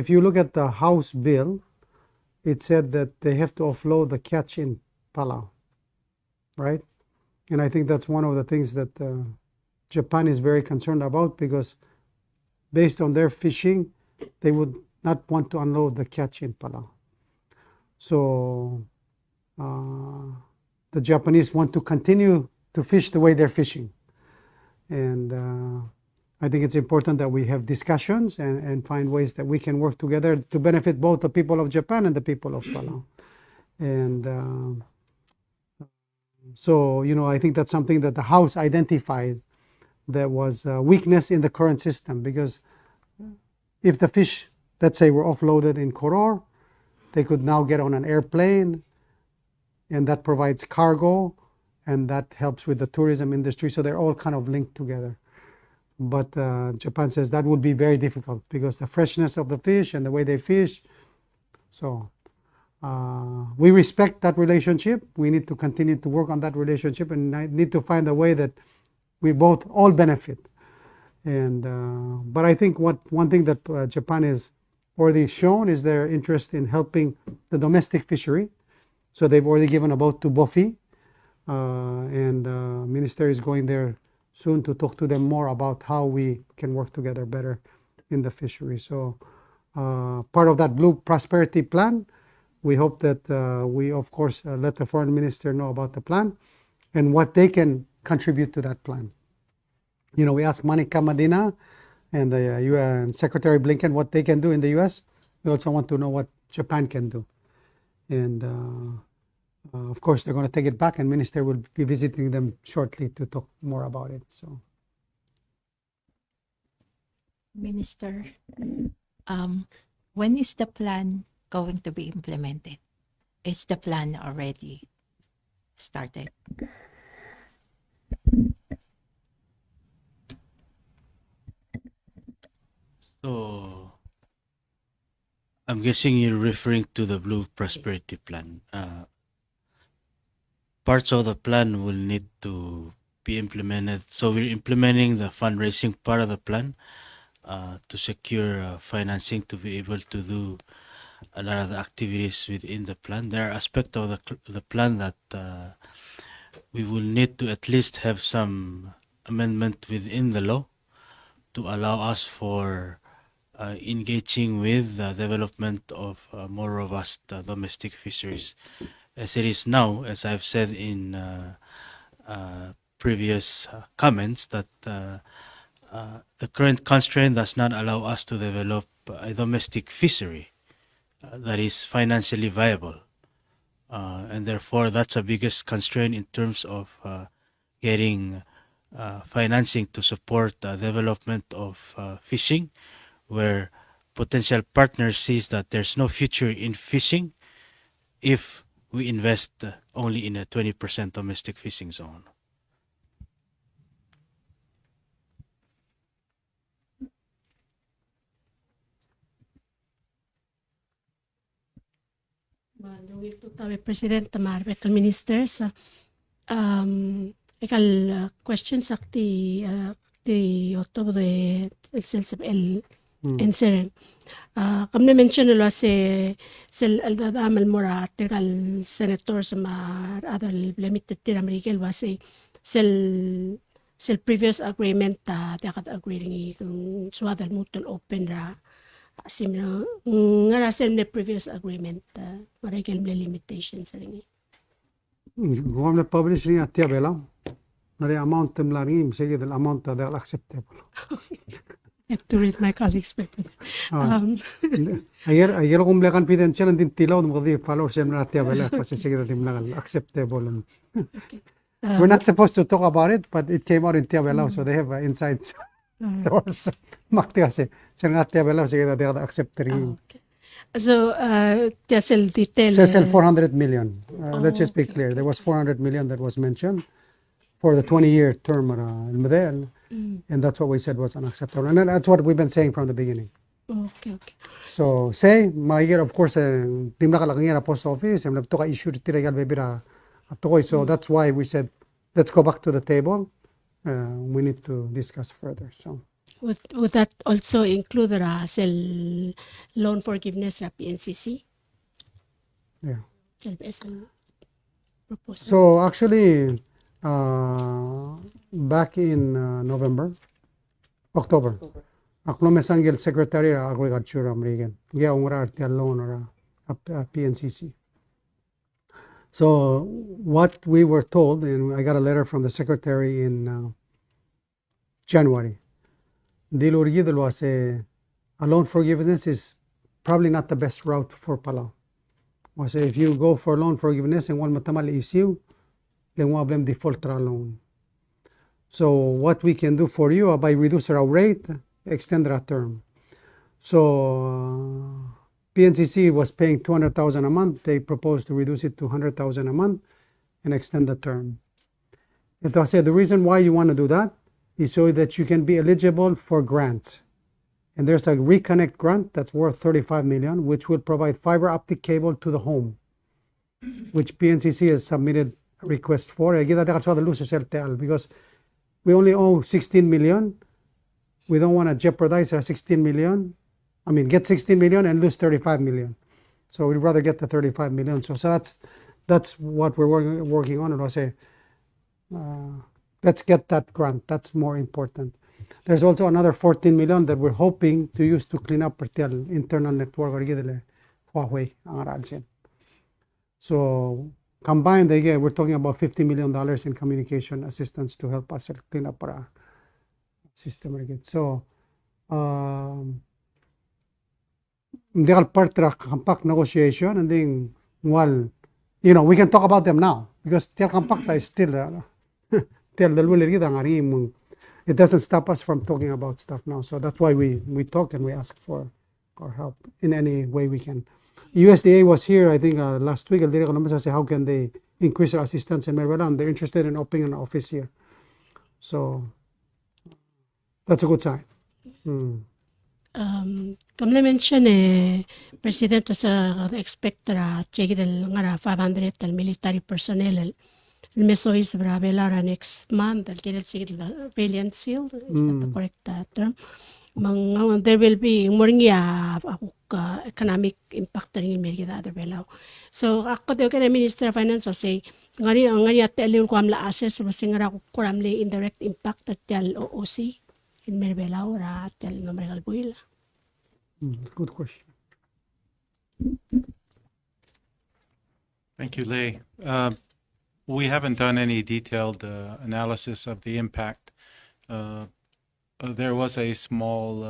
If you look at the House bill, it said that they have to offload the catch in Palau, right? And I think that's one of the things that Japan is very concerned about, because based on their fishing, they would not want to unload the catch in Palau. So the Japanese want to continue to fish the way they're fishing. And I think it's important that we have discussions and find ways that we can work together to benefit both the people of Japan and the people of Palau. And so, I think that's something that the House identified that was a weakness in the current system, because if the fish, let's say, were offloaded in Koror, they could now get on an airplane, and that provides cargo, and that helps with the tourism industry. So they're all kind of linked together. But Japan says that would be very difficult because the freshness of the fish and the way they fish. So we respect that relationship. We need to continue to work on that relationship, and I need to find a way that we both all benefit. And but I think one thing that Japan has already shown is their interest in helping the domestic fishery. So they've already given a boat to Bofi, and minister is going there soon to talk to them more about how we can work together better in the fishery. So part of that Blue Prosperity Plan, we hope that we, of course, let the foreign minister know about the plan and what they can contribute to that plan. You know, we asked Manika Medina and the UN Secretary Blinken what they can do in the U.S. We also want to know what Japan can do. And of course, they're going to take it back, and minister will be visiting them shortly to talk more about it. So, Minister, when is the plan going to be implemented? Is the plan already started? So, I'm guessing you're referring to the Blue Prosperity Plan. Parts of the plan will need to be implemented. So we're implementing the fundraising part of the plan to secure financing to be able to do a lot of the activities within the plan. There are aspects of the plan that we will need to at least have some amendment within the law to allow us for engaging with the development of more robust domestic fisheries. As it is now, as I've said in previous comments, that the current constraint does not allow us to develop a domestic fishery that is financially viable. And therefore, that's the biggest constraint in terms of getting financing to support the development of fishing, where potential partners sees that there's no future in fishing if we invest only in a 20% domestic fishing zone. Mandungil to tawi President tamar betal ministers ekal question sakti di otobo de el enser kamne mention lo se sel al damal mora tekal senator sama adal limited tir amerikel wase sel previous agreement dakat agreeing kung suadal mutual open ra similar ngara sel ne previous agreement marigel ble limitations ringi Guam na publish rin at bela. Nari amount tem laring sige del amount that acceptable. I have to read my colleagues paper. Ayer kung bla confidential and din tilaw mo di follow sem na at bela kasi sige del lang acceptable. Okay. We're not supposed to talk about it, but it came out in Tiabelao, so they have inside source. Makti kasi sila nga Tiabelao sige they accept rin. Okay. So sel detail Sesel 400 million. Let's just be clear. There was 400 million that was mentioned for the 20-year term in Medel, and that's what we said was unacceptable. And that's what we've been saying from the beginning. okay. So say, maigir of course, timla kalakang post office, and to ka issue tiragal bebira atoy. So that's why we said, let's go back to the table. We need to discuss further. So. Would that also include the sel loan forgiveness ra PNCC? Yeah. Proposal. So actually, back in October, ako mesangil Secretary of Agriculture American, gaya ungra artial loan or PNCC. So what we were told, and I got a letter from the Secretary in January. Dilurgidel was a loan forgiveness is probably not the best route for Palau. Was if you go for loan forgiveness and one matamal issue, then one of them default loan. So what we can do for you by reduce our rate, extend our term. So PNCC was paying 200,000 a month. They proposed to reduce it to 100,000 a month and extend the term. And I said the reason why you want to do that is so that you can be eligible for grants. And there's a Reconnect grant that's worth 35 million, which will provide fiber optic cable to the home, which PNCC has submitted a request for. Because we only owe 16 million. We don't want to jeopardize our 16 million. I mean, get 16 million and lose 35 million. So we'd rather get the 35 million. So that's what we're working on. And I'll say, let's get that grant. That's more important. There's also another 14 million that we're hoping to use to clean up the internal network. Huawei ang aral siya. So combined, again, we're talking about $50 million in communication assistance to help us clean up our system again. So hindi part of compact negotiation, and then, well, we can talk about them now because the compact is still it doesn't stop us from talking about stuff now. So that's why we talk and we ask for help in any way we can. USDA was here, I think, last week. I said, how can they increase their assistance in Mervela? And they're interested in opening an office here. So that's a good sign. Come mention President sa expect check del ngara 500 del military personnel el meso is bravela next month el kidel sig the valiant seal, is that the correct term? There will be more economic impact ring mergi da belaw. So ako de kay Minister of Finance say ngari at elil ko amla assess basingara ko kuramle indirect impact at tel OOC in Merbelaw ra tel numerical buila. Good question. Thank you, Lei. We haven't done any detailed analysis of the impact. There was a small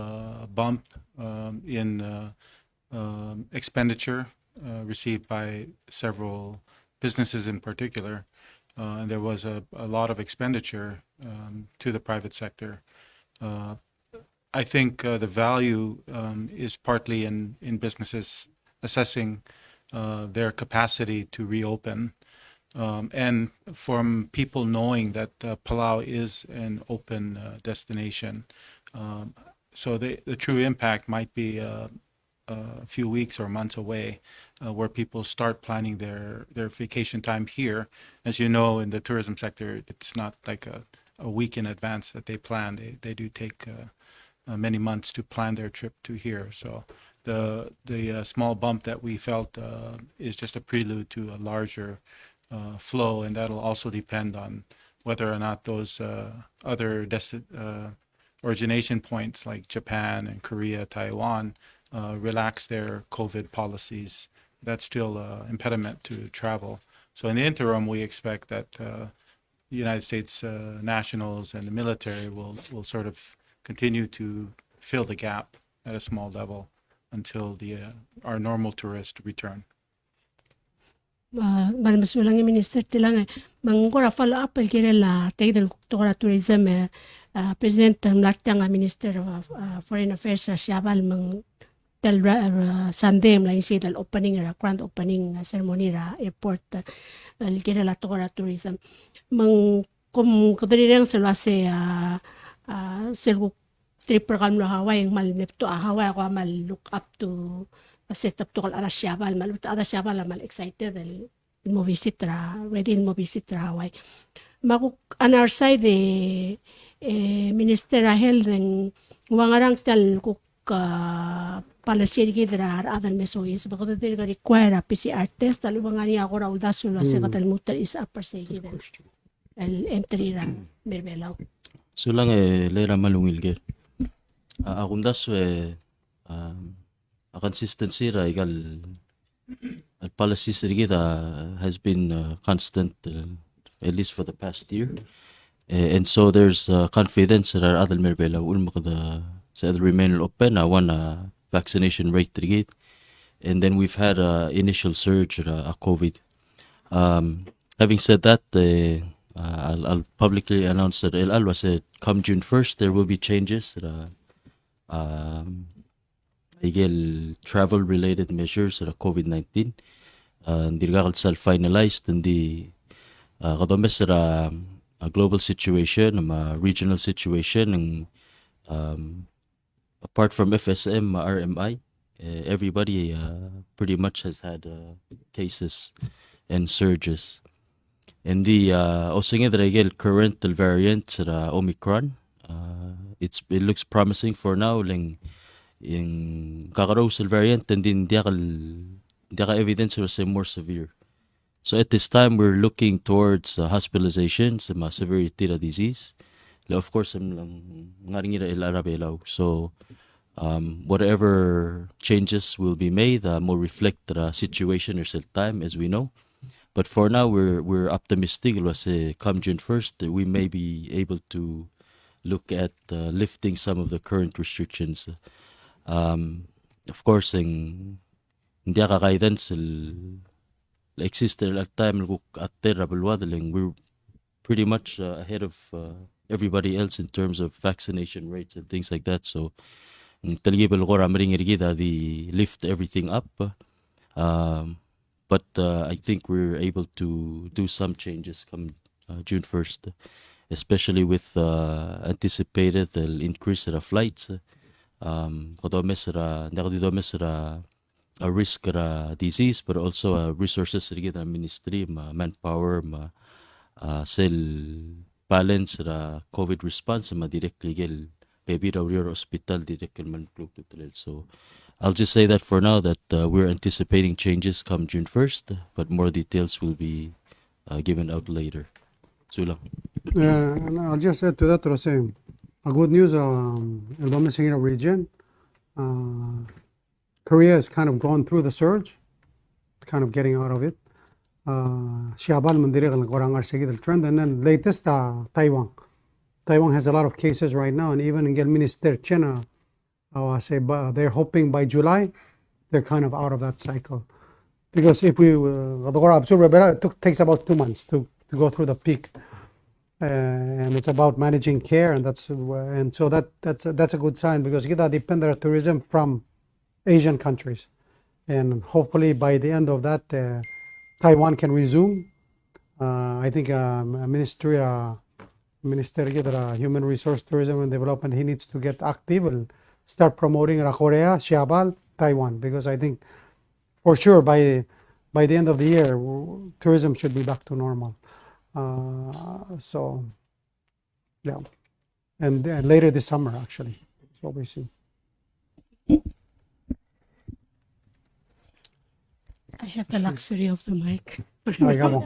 bump in expenditure received by several businesses in particular. And there was a lot of expenditure to the private sector. I think the value is partly in businesses assessing their capacity to reopen, and from people knowing that Palau is an open destination. So the true impact might be a few weeks or months away, where people start planning their vacation time here. As you know, in the tourism sector, it's not like a week in advance that they plan. They do take many months to plan their trip to here. So the small bump that we felt is just a prelude to a larger flow, and that'll also depend on whether or not those other origination points like Japan and Korea, Taiwan, relax their COVID policies. That's still an impediment to travel. So in the interim, we expect that the United States nationals and the military will sort of continue to fill the gap at a small level until our normal tourists return. Masulang yung minister tilang mangkora follow up el kire la tegdel tukora tourism president ng minister of foreign affairs sa Siabal mang tel Sunday la isi dal opening grand opening ceremony ra airport el kire la tukora tourism mang kum kadiri sa lase selgo trip program lo Hawaii ang mal nepto Hawaii ko mal look up to set up to ala Siabal mal ada Siabal mal excited el mo visit ra ready mo visit ra Hawaii makuk on our side Minister Rahel den wangarang tal kuk policy gidra adal mesois bakit dir ga require PCR test tal wangani ako ra udasulo sa katal mutal is upper say gidra el entry ra Merbelaw sulang lera malungil ge akundas a consistency ra igal al policies rigida has been constant at least for the past year. And so there's confidence that our other Merbela will remain open. One vaccination rate rigid, and then we've had initial surge of COVID. Having said that, I'll publicly announce that come June 1st there will be changes. igel travel related measures sa COVID-19 hindi kalsal finalized hindi kadomes sa global situation regional situation ng apart from FSM RMI everybody pretty much has had cases and surges. And the also nga the current variant sa Omicron it looks promising for now lang yung kakarousal variant and then di ka evidence was more severe. So at this time we're looking towards hospitalization sa severity of disease. Of course so whatever changes will be made more reflect the situation or time as we know. But for now we're optimistic come June 1st we may be able to look at lifting some of the current restrictions. Of course hindi guidance exist at time we're pretty much ahead of everybody else in terms of vaccination rates and things like that. So the lift everything up. But I think we're able to do some changes come June 1st, especially with anticipated increase in flights. A risk disease, but also resources the ministry, manpower, cell balance, COVID response, directly baby your hospital directly man. So I'll just say that for now that we're anticipating changes come June 1st, but more details will be given out later. Sulang. And I'll just add to that, Rose. A good news in the Messina region. Korea has kind of gone through the surge, kind of getting out of it. Siabal mandirigal korangar segidal trend, and then latest Taiwan. Taiwan has a lot of cases right now, and even in Minister China, they're hoping by July they're kind of out of that cycle. Because if we it takes about 2 months to go through the peak, and it's about managing care, and so that's a good sign because kita depend on tourism from Asian countries, and hopefully by the end of that, Taiwan can resume. I think Minister Human Resource Tourism and Development, he needs to get active and start promoting Korea, Siabal, Taiwan, because I think for sure by the end of the year, tourism should be back to normal. So, yeah, and later this summer actually, that's what we see. I have the luxury of the mic. Ay, come on.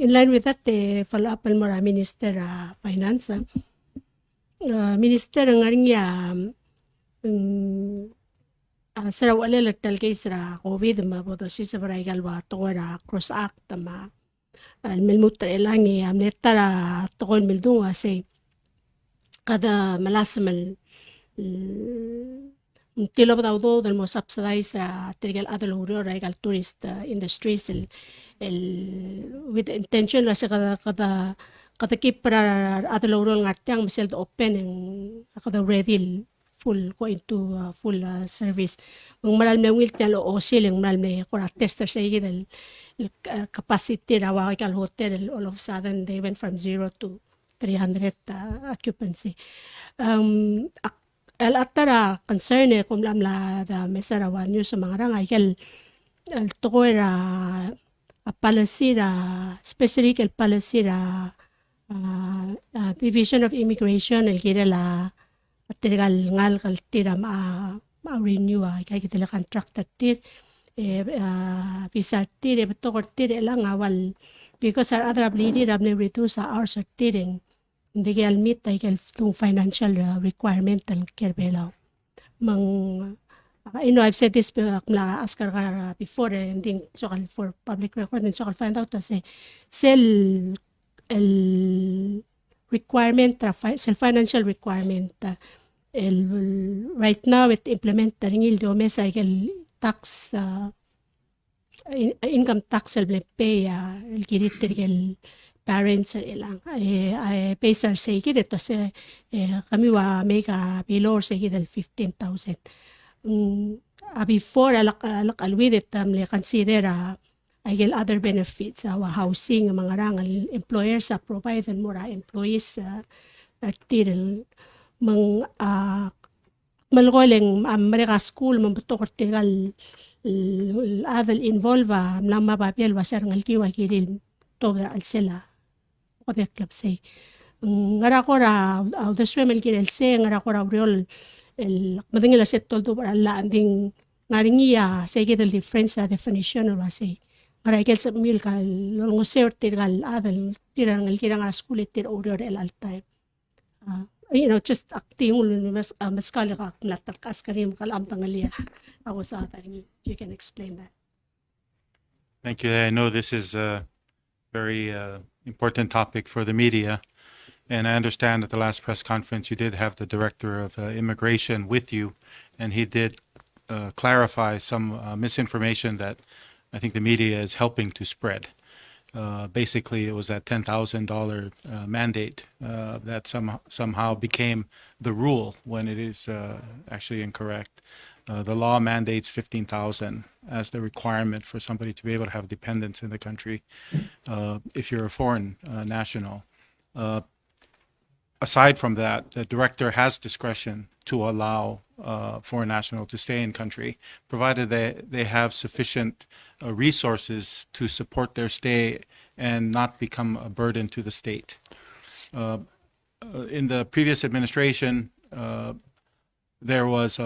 In line with that, follow up mo Minister Finance. Minister nga rin sara wala latal kay sara COVID maboto si sa barangay wato cross act milmutra elangi amnetara tokon mildunga say kada malasamal tilo daw do del mo subsidize trigal other rural tourist industries with the intention la sa kada keep para other rural ngatang masel open ang kada ready full go into full service. Ang maral na will tell o siling maral na kora tester sa igid capacity rawa kay hotel all of a sudden they went from 0 to 300 occupancy. Atara concern kung lamla da mesarawan nyo sa mga rangay kel to era policy especially kel policy Division of Immigration el kirela tigal ngal kal tira renew kay kitila contractor tir visa tir beto tir lang awal because our other ability rab ne reduce hours of tiring hindi kaya meet ay kaya financial requirement ang kerbelaw. I've said this askar before hindi for public record and so find out kasi sell requirement financial requirement right now it implement ringil do mesa tax income tax el pay el kirit parents ilang pesa segi de to se kami wa mega below segi del 15,000 before alak alwid it le consider agil other benefits housing mga rangal employers provide more employees tiril mang malgoleng mereka school membutuh tinggal adal involve lang mababiel wasar ngal kiwa kiril toda al sela kodek club say ngara kora au the swimel kirel say ngara kora briol el madingila set toldo para la anding ngaringia say get the difference definition or say ngara kel sa mil kal longo ser tirgal adal tirang el kirang school tir orior el al time just acting mas kali ka natarkas karim kalam tangalia ako sa atin you can explain that. Thank you. I know this is a very important topic for the media, and I understand at the last press conference you did have the director of immigration with you, and he did clarify some misinformation that I think the media is helping to spread. Basically, it was that $10,000 mandate that somehow became the rule when it is actually incorrect. The law mandates $15,000 as the requirement for somebody to be able to have dependents in the country if you're a foreign national. Aside from that, the director has discretion to allow foreign national to stay in country, provided they have sufficient resources to support their stay and not become a burden to the state. In the previous administration, there was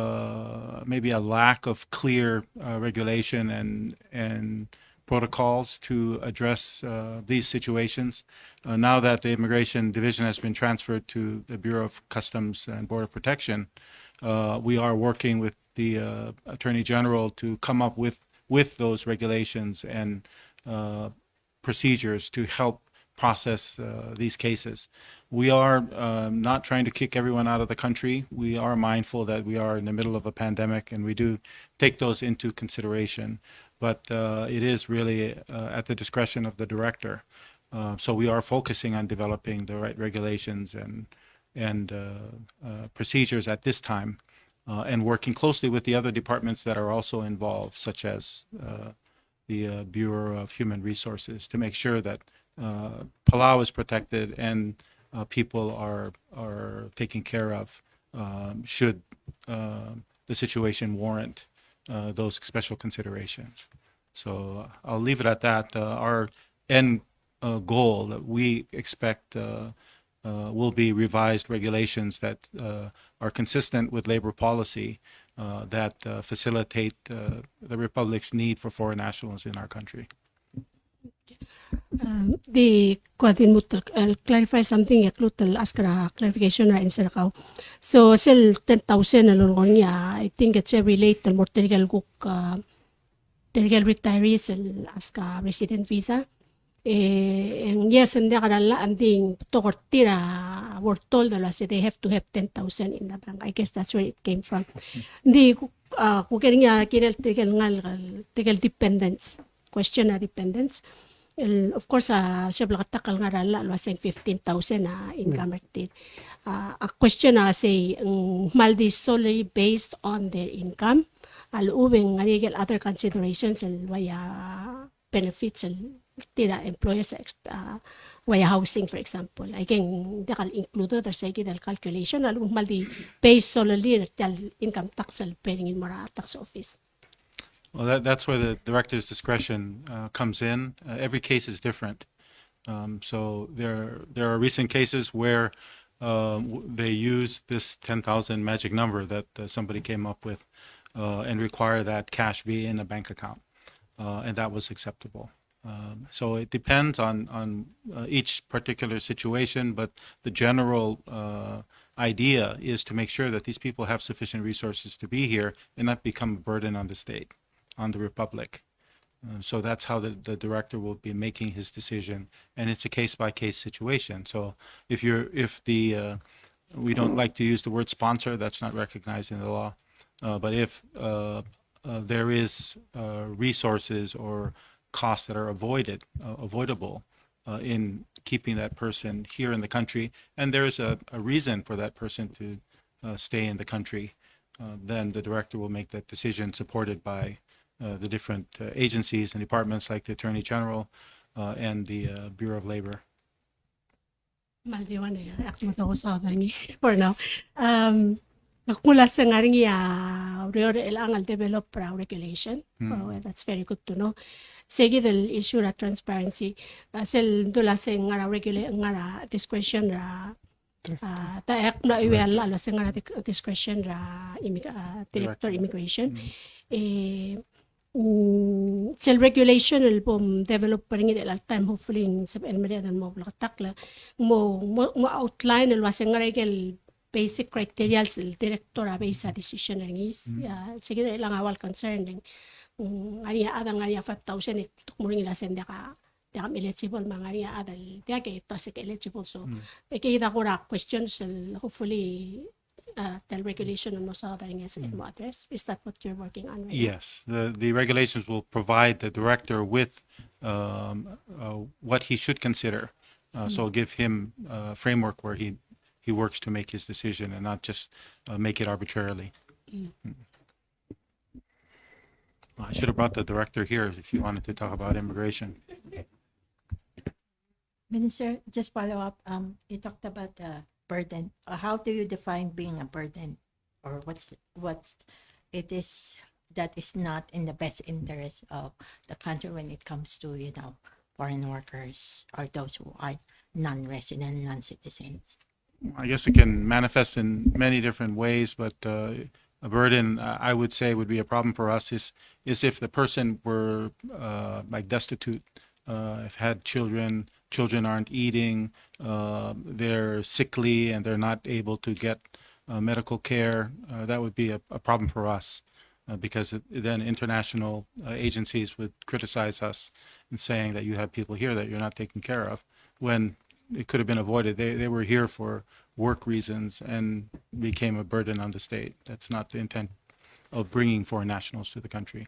maybe a lack of clear regulation and protocols to address these situations. Now that the Immigration Division has been transferred to the Bureau of Customs and Border Protection, we are working with the Attorney General to come up with those regulations and procedures to help process these cases. We are not trying to kick everyone out of the country. We are mindful that we are in the middle of a pandemic, and we do take those into consideration. But it is really at the discretion of the director. So we are focusing on developing the right regulations and procedures at this time, and working closely with the other departments that are also involved, such as the Bureau of Human Resources, to make sure that Palau is protected and people are taken care of should the situation warrant those special considerations. So I'll leave it at that. Our end goal that we expect will be revised regulations that are consistent with labor policy that facilitate the Republic's need for foreign nationals in our country. The kwadin mo clarify something yaklutal askara clarification na answer ka. So sel 10,000 na lulong niya. I think it's relate to more technical retirees aska resident visa. Yes, and the anding tokortira were told that they have to have 10,000 in the bank. I guess that's where it came from. The kukering ya kinel tigal dependence question na dependence. Of course, siya blakatakal nga rala, saying 15,000 income rate. A question say, maldi solely based on their income, al-ubing nga other considerations, waya benefits, tira employers, waya housing, for example. Again, they can include other say calculation, al-ubing maldi based solely income tax, paying in mara tax office. Well, that's where the director's discretion comes in. Every case is different. So there are recent cases where they use this 10,000 magic number that somebody came up with and require that cash be in a bank account, and that was acceptable. So it depends on each particular situation, but the general idea is to make sure that these people have sufficient resources to be here and not become a burden on the state, on the Republic. So that's how the director will be making his decision, and it's a case-by-case situation. So if we don't like to use the word sponsor, that's not recognized in the law, but if there is resources or costs that are avoidable in keeping that person here in the country, and there's a reason for that person to stay in the country, then the director will make that decision supported by the different agencies and departments like the Attorney General and the Bureau of Labor. Maldiwan ya, ako mo sa ngi for now. Mula sa nga rin ilangal develop regulation. That's very good to know. Sige del issue ra transparency. Sel dula sa nga regulate nga discretion ra ta ek na iwel ala sa nga discretion ra director immigration. Sel regulation album develop pa rin ilang time hopefully sa elmeria dan mo takla mo outline el wasa nga regel basic criteria el director abe sa decision ng is sige ilang awal concern ding ngariya ada ngariya 5,000 it tukmuring ila senda ka eligible mangariya ada dia ke to se eligible so kita ko ra questions hopefully the regulation on most other things mo address. Is that what you're working on right Yes, the regulations will provide the director with what he should consider. So give him a framework where he works to make his decision and not just make it arbitrarily. I should have brought the director here if you wanted to talk about immigration. Minister, just follow up. You talked about burden. How do you define being a burden, or what's it is that is not in the best interest of the country when it comes to foreign workers or those who are non-resident, non-citizens? I guess it can manifest in many different ways, but a burden I would say would be a problem for us is if the person were like destitute, if had children aren't eating, they're sickly and they're not able to get medical care, that would be a problem for us because then international agencies would criticize us and saying that you have people here that you're not taking care of when it could have been avoided. They were here for work reasons and became a burden on the state. That's not the intent of bringing foreign nationals to the country.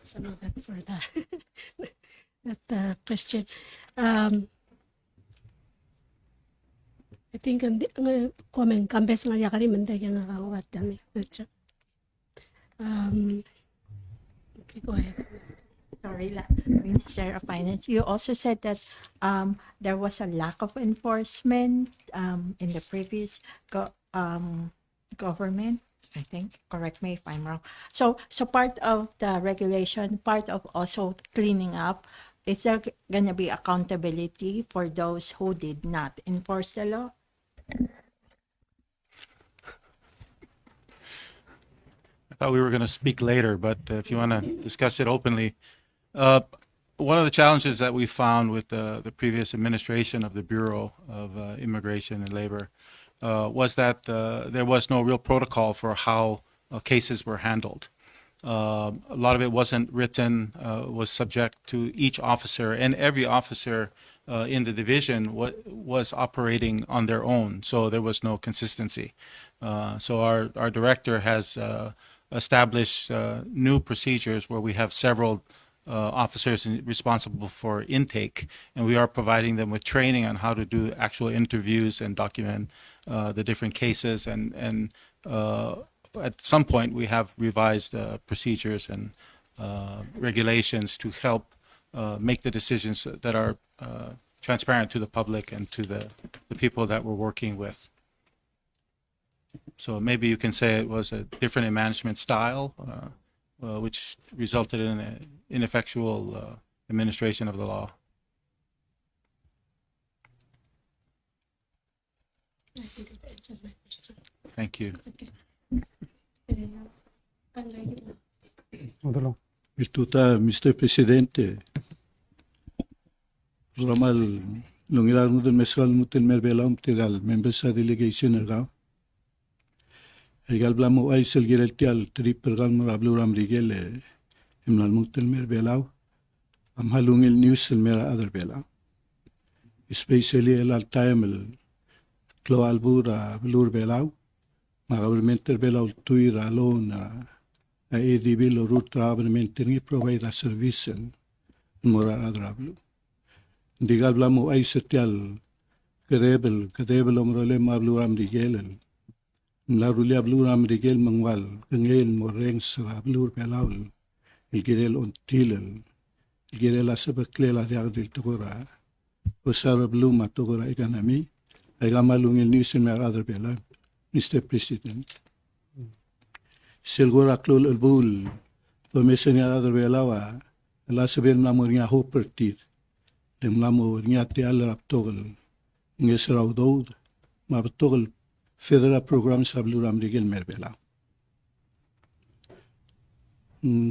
Some of that for that question. I think comment kambes nga yakari mende yang nakawat dami. Okay, go ahead. Sorry, Minister of Finance. You also said that there was a lack of enforcement in the previous government. I think, correct me if I'm wrong. So part of the regulation, part of also cleaning up, is there going to be accountability for those who did not enforce the law? I thought we were going to speak later, but if you want to discuss it openly, one of the challenges that we found with the previous administration of the Bureau of Immigration and Labor was that there was no real protocol for how cases were handled. A lot of it wasn't written, was subject to each officer, and every officer in the division was operating on their own, so there was no consistency. So our director has established new procedures where we have several officers responsible for intake, and we are providing them with training on how to do actual interviews and document the different cases. And at some point, we have revised procedures and regulations to help make the decisions that are transparent to the public and to the people that we're working with. So maybe you can say it was a different management style, which resulted in an ineffectual administration of the law. I think it answered my question. Thank you. Okay. Anything else? Odolo. Mr. Presidente, ramal lungilar mo din mesal mo tin merbelam tigal members sa delegation erga. Egal blamo ay sel gireltial trip pergal mo rabluram rigel imnal mo tin merbelau. Am halungil news el mera other bela. Especially el time el klo albura blur belau. Ma government belau tuira alone ADB lo root trabalmente ni provide a service mora adrablo. Digal blamo ay setial kerebel omrole mablu am digelel. Mlarulia blur am digel mangwal kengel moreng sra blur pelaul. Il girel on tilel. Il girel asabakle la diagdil tukura. Osara bluma tukura economy. Aygamalungil nisin mer other bela. Mr. President. Silgora klul albul. Pemesen ya other bela wa. La sabel mlamur nga hopertir. Dem mlamur nga te alrap togel. Ngesraw dood. Mabtogel federal programs hablu ram digel merbela.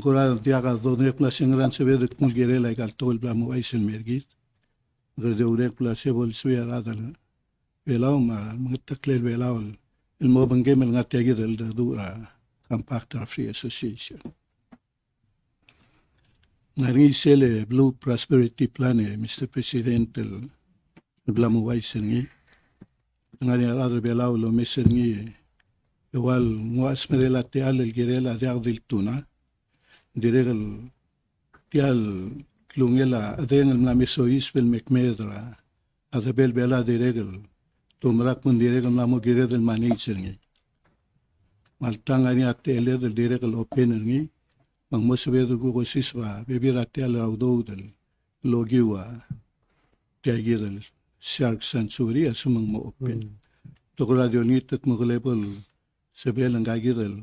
Kora diaga donek pla sengran sebe de kulgere la gal togel blamo aisen mergit. Gerde urek pla sebol suya radal. Belaw ma mutaklel belaw el mo bangem el ngategi del dura Compactor Free Association. Ngari sele Blue Prosperity Plan Mr. President el blamo aisen ngi. Ngari radal belaw lo mesen ngi. Igual mo asmerela te al el girela diagdil tuna. Diregal tial klungela adeng el namisois pel mekmedra adabel bela diregal tumrak mun diregal namo gire del manager ngi maltanga ni atele del diregal opener ngi mang mosbe do go siswa bebira tial audo del logiwa tiagi del shark sanctuary asumang mo open to radio nitet mo level sebel ngagi del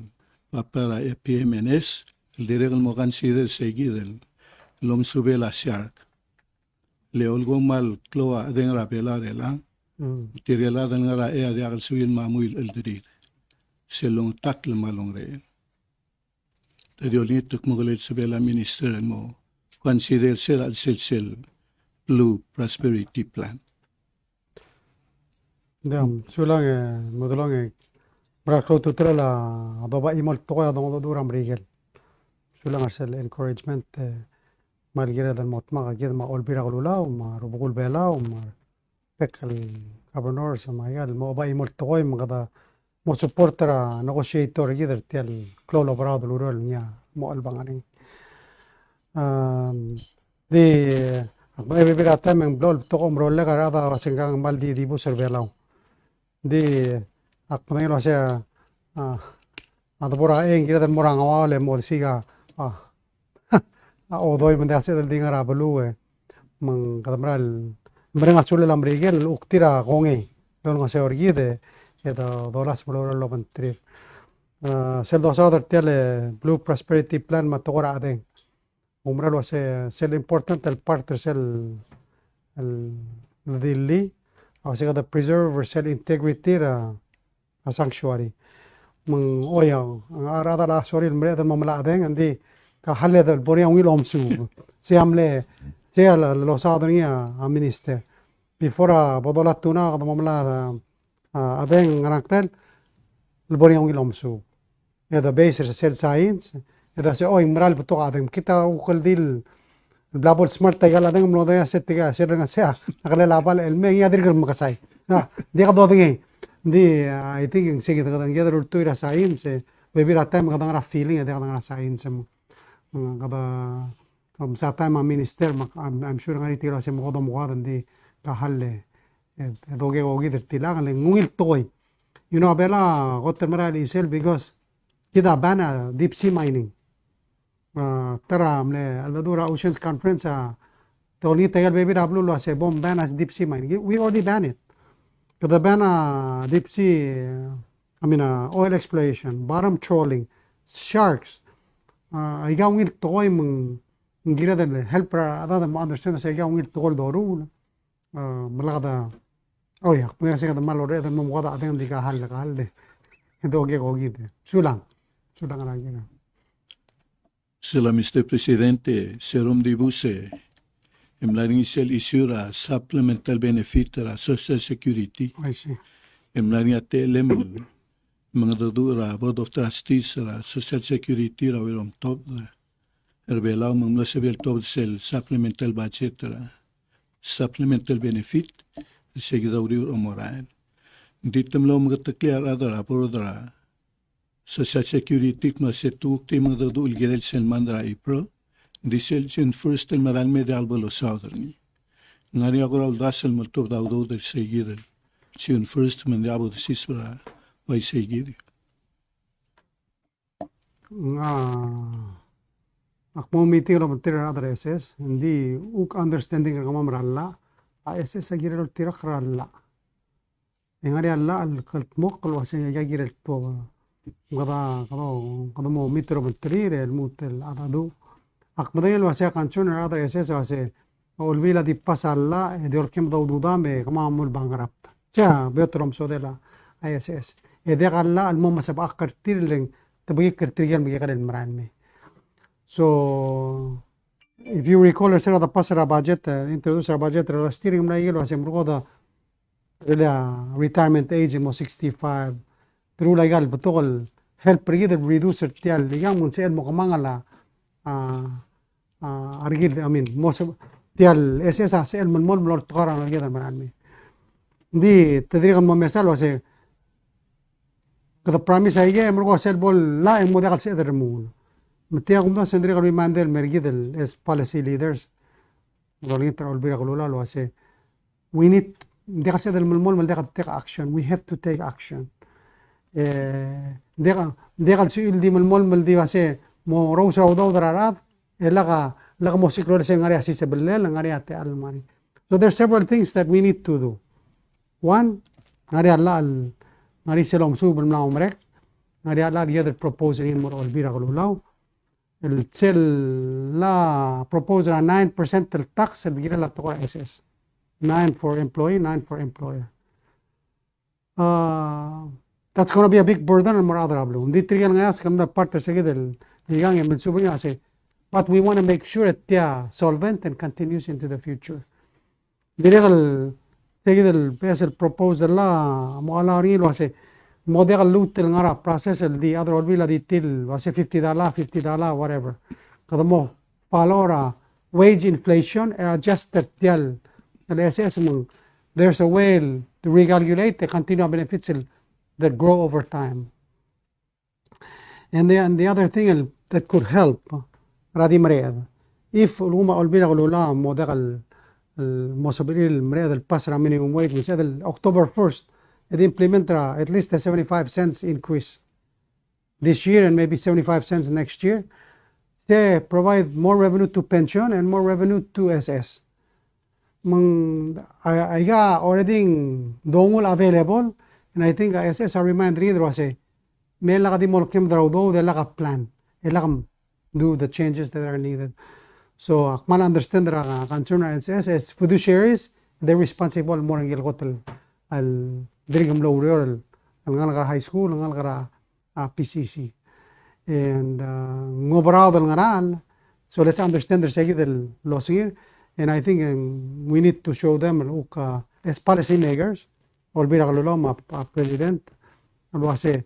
papara EPMNS el diregal mo consider seguidel lom sube la shark le olgo mal cloa dengra pelarela tirela dengra e diagal subin mamuil el dirir se long takle malong re te diolituk mo galit sube la minister mo consider sel al sel Blue Prosperity Plan. Sulang modulong braklo tutra la baba imol toya dong duram rigel. Sulang arsel encouragement malgira dal motma gid ma olbira gulula ma rubugul bela ma pekal governor sa mayal mo ba imol toy magada mo supportera negotiator gider tel klolo brado lurol nya mo albangani di akba bibira tameng blol to omrolle garada rasengang maldi dibu serbelaw di akpa ngelo sa adabora gira dal morang awale mo siga odoy mende ase del dinga rabalu mang kadamral mereng asule lam rigel uktira gonge don ngase orgide edo dolas bloro lo mentri sel dosadar tele Blue Prosperity Plan matogora adeng umra lo ase sel important el part sel el dilli ase kada preserve sel integrity a sanctuary mang oyang arada la soril mre del mamla adeng andi kahalle del boria wil omsu se amle se lo sadria a minister before bodolatuna kada mamla adeng ngaraktel el boria wil omsu eda base sel science eda se oy mral beto adeng kita ukal dil blabol smart tagal adeng mlo da setiga seranga se akale labal el me yadir gel makasai na dia kado dingi di I think sige kadang yadir urtu ira science bebira time kadang ra feeling eda kadang ra science kada sa time minister I'm sure ngari tira se mo mo di kahalle doge ogi dirtila ngale ngil toy you know bela gotter mara isel because kita bana deep sea mining tara amle aladura oceans conference toli tagal baby rablo lo se bom ban as deep sea mining we already ban it kada bana deep sea oil exploration bottom trawling sharks aiga ngil toy mung ngira del helper ada mo understand sa aiga ngil tol doru malada oya puya se kada malore da mo wada aden diga hal de doge gogi de sulang ala gina Sila Mr. Presidente, serum dibuse, emlaring isura supplemental benefit la Social Security, I see emlaring atelem, mga dodura Board of Trustees la Social Security la wirom top, erbelaw mga sebel top sel supplemental budget la supplemental benefit, seguida uri omorael. Ditem lo mga tekliar adara, porodra, Social Security masetuk ti mga dadu ulgerel sen mandra ipro. Disel sen first el maral me de albolo southern. Ngari agora ul dasel maltob da udo del seguidel. Sen first men de abo de sisbra vai seguir. Nga akmo meeting ro matira other SS hindi uk understanding ka mamralla SS agirel tirak ralla engari alla al kaltmo kal wase yagirel to gada kado mo mitro matrire el mutel adadu akmadayel wase kanchun other SS wase olvila di pasalla e di orkem daududame kama mul bangarapta cha betrom sodela ISS e de galla al mumma sab akhar tirling تبغي كرتيجان بيجار المراني. So if you recall, I said the passer budget, introduce our budget, the steering rail was the retirement age mo 65. Through legal, but all help reduce it. The young one said Mokamangala argil, I mean, most of the SS el mon lord Toran together marani. The Tedrigan Momesal was a kada promise ay gaya mergo sel bol la en model se der mul mtia gumda sendri gabi mandel mergidel as policy leaders rolita olbira golula lo ase we need degal se del mul mal degal take action we have to take action degal se il di mul mal di ase mo rosa odo dararat laga mo sikro se ngari asise bellel ngari ate almani so there are several things that we need to do one ngari alla al ngari sila umsub na umrek ngari ala the other proposal in moro albira golulaw el sel la proposal 9% el tax el gira la to SS 9 for employee 9 for employer that's going to be a big burden on more other ablo ndi trigal ngas kamna parte sige del ligang el subing ase but we want to make sure that they are solvent and continues into the future dirigal seguido el proposal la mo ala ri lo hace model lutel ngara process el di other olvila di til hace $50 whatever kada mo palora wage inflation adjusted del el SS mo there's a way to recalculate the continuing benefits that grow over time and the other thing that could help radi mred if luma olvila golula model المصابين المريض الباسرة minimum wage we said October 1st it implemented at least a 75 cents increase this year and maybe 75 cents next year. They provide more revenue to pension and more revenue to SS. I got already dongul available and I think SS are remind reader was a may laga di mo kem draw they laga plan do the changes that are needed. So akman understand ra concern SS as fiduciaries they're responsible more ng hotel al dirigam low rural al ngalga high school ngalga PCC and ngobrao dal ngaral so let's understand the segi del los here and I think we need to show them as policy makers olbira galolo president alwa say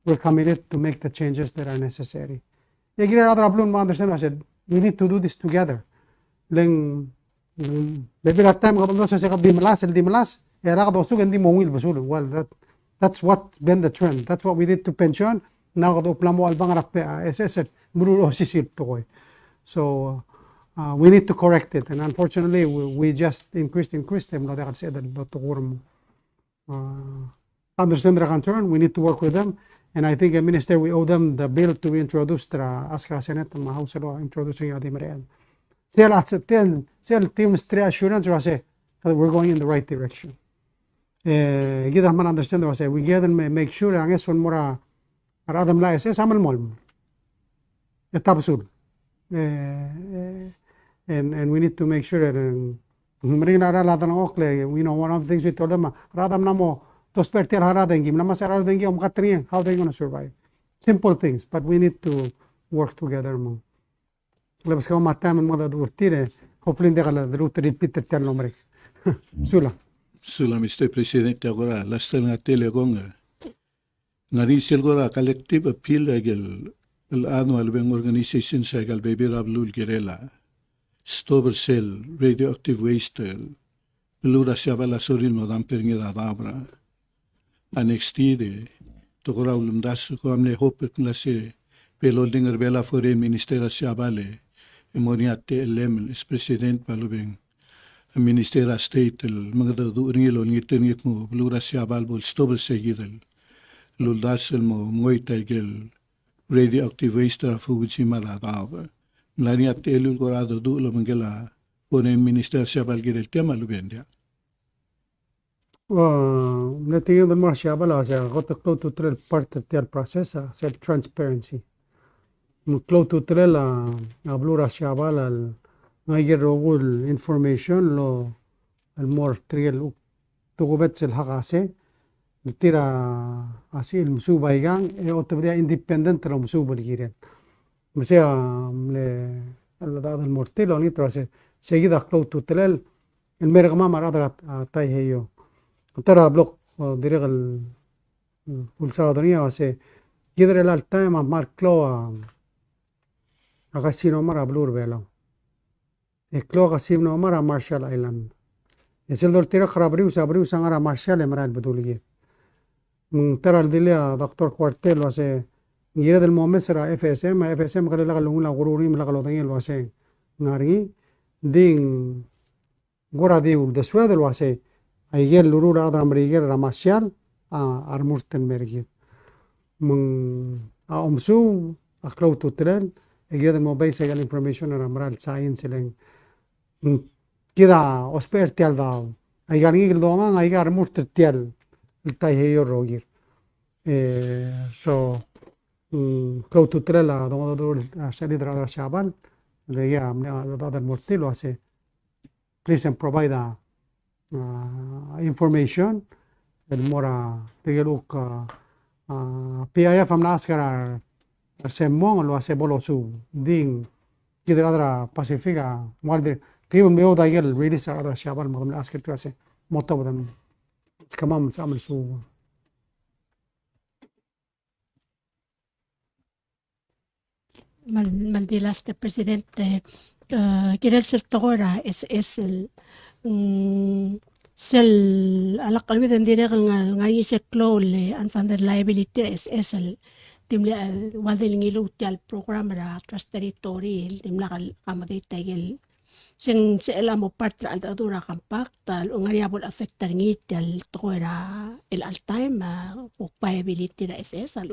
we're committed to make the changes that are necessary. Yagira other ablun ma understand I said we need to do this together. Maybe that time kapag sa dimalas, era ka dosu hindi mo will basul. Well, that's what's been the trend. That's what we did to pension. Now ka plamo albang rap SS murulo sisil to koy. So we need to correct it, and unfortunately we just increased them. No, they said that to understand their concern. We need to work with them. And I think, Minister, we owe them the bill to be introduced to Aska Senate and House law introducing the Marian. Tell teams three assurance or say that we're going in the right direction. Give them understand or say we get them make sure ang es one more radam la es amal mol. Etapasul. And we need to make sure that we know one of the things we told them radam namo how they're going to survive. Simple things, but we need to work together. Hopefully, Sula, Mr. Presidente, agora, last time at Telegonga, Narisil Gora collective appeal agil annual wing organization sagal baby Rablul Girela, Stover Cell, radioactive waste, Lura Savala Soril Madame Perngera Dabra. Annextide Tokora ulumdas ko amne hopet na si peloldinger bela foreign minister siabale. Imoniate LM is president palubing minister state el mga duringilo ngitengit mo blura siabal bol stobel segidel. Luldas el mo moitagel radioactive waste of Fukushima la tava. Lani at elul korado du lo mangela foreign minister siabal girel tema lubendia. نتيجة المرة شابلا زي غطى كلو توتريل part del proceso زي transparency من كلو توتريل أبلورا شابلا نايجر رغول information لو المور تريل تغبت الحقاسي نتيرا أسي المسوبة يغان أو تبدأ independent لو مسوبة الجيرين مسيا هذا المورتيل أو نيترا سيجيدا كلو توتريل المرغ ما مرادرات تاي هيو ترى بلوك دريغ السعودية وسي يدري الالتايم مارك كلو أغسينو مرة بلور بيلو كلو أغسينو مرة مارشال ايلاند يسيل دول تيرا خرابريوس أغرا مارشال مراد بدولية ترى الدليا دكتور كوارتيل وسي يرد المومسرا FSM قال لغا لغا غروري ملغا لغا وسي ناري دين غورا دي ودسواد الوسي ayer lurur adra meriger ramasial armurten mergit من أمسو أخلو توترل أجد الموبايل سجل information رمرال science لين كده أسبير تيال داو أيجار نيجي دوما أيجار مرت تيال التاي هيو روجير so كلو توترل دوما دور سالي درا شابال اللي هي من هذا المرتل واسه please and provide information المورا تيجلوك PIF am naskar semmong lo hace bolosu ding kidra adra pacifica walde tibul meo da yel release adra shabal magam askar tu hace moto bodan kamam samel su Maldilas de presidente quiere ser togora es el sel ala qalbi dan dire ngai se clole unfunded liability es el timle wadil ngilu tial program ra trust territory timla kamadi tagel sing se la mo part al dura kampak tal ungariable affectar ngi tial toera el al time viability ra es al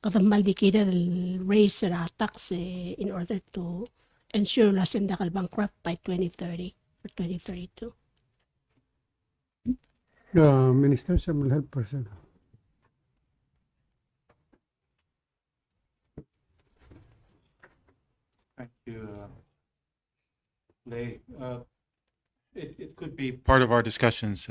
kadam mal dikida el raise ra tax in order to ensure la sendakal bankrupt by 2030 or 2032. minister some will help person Thank you, Lei. It could be part of our discussions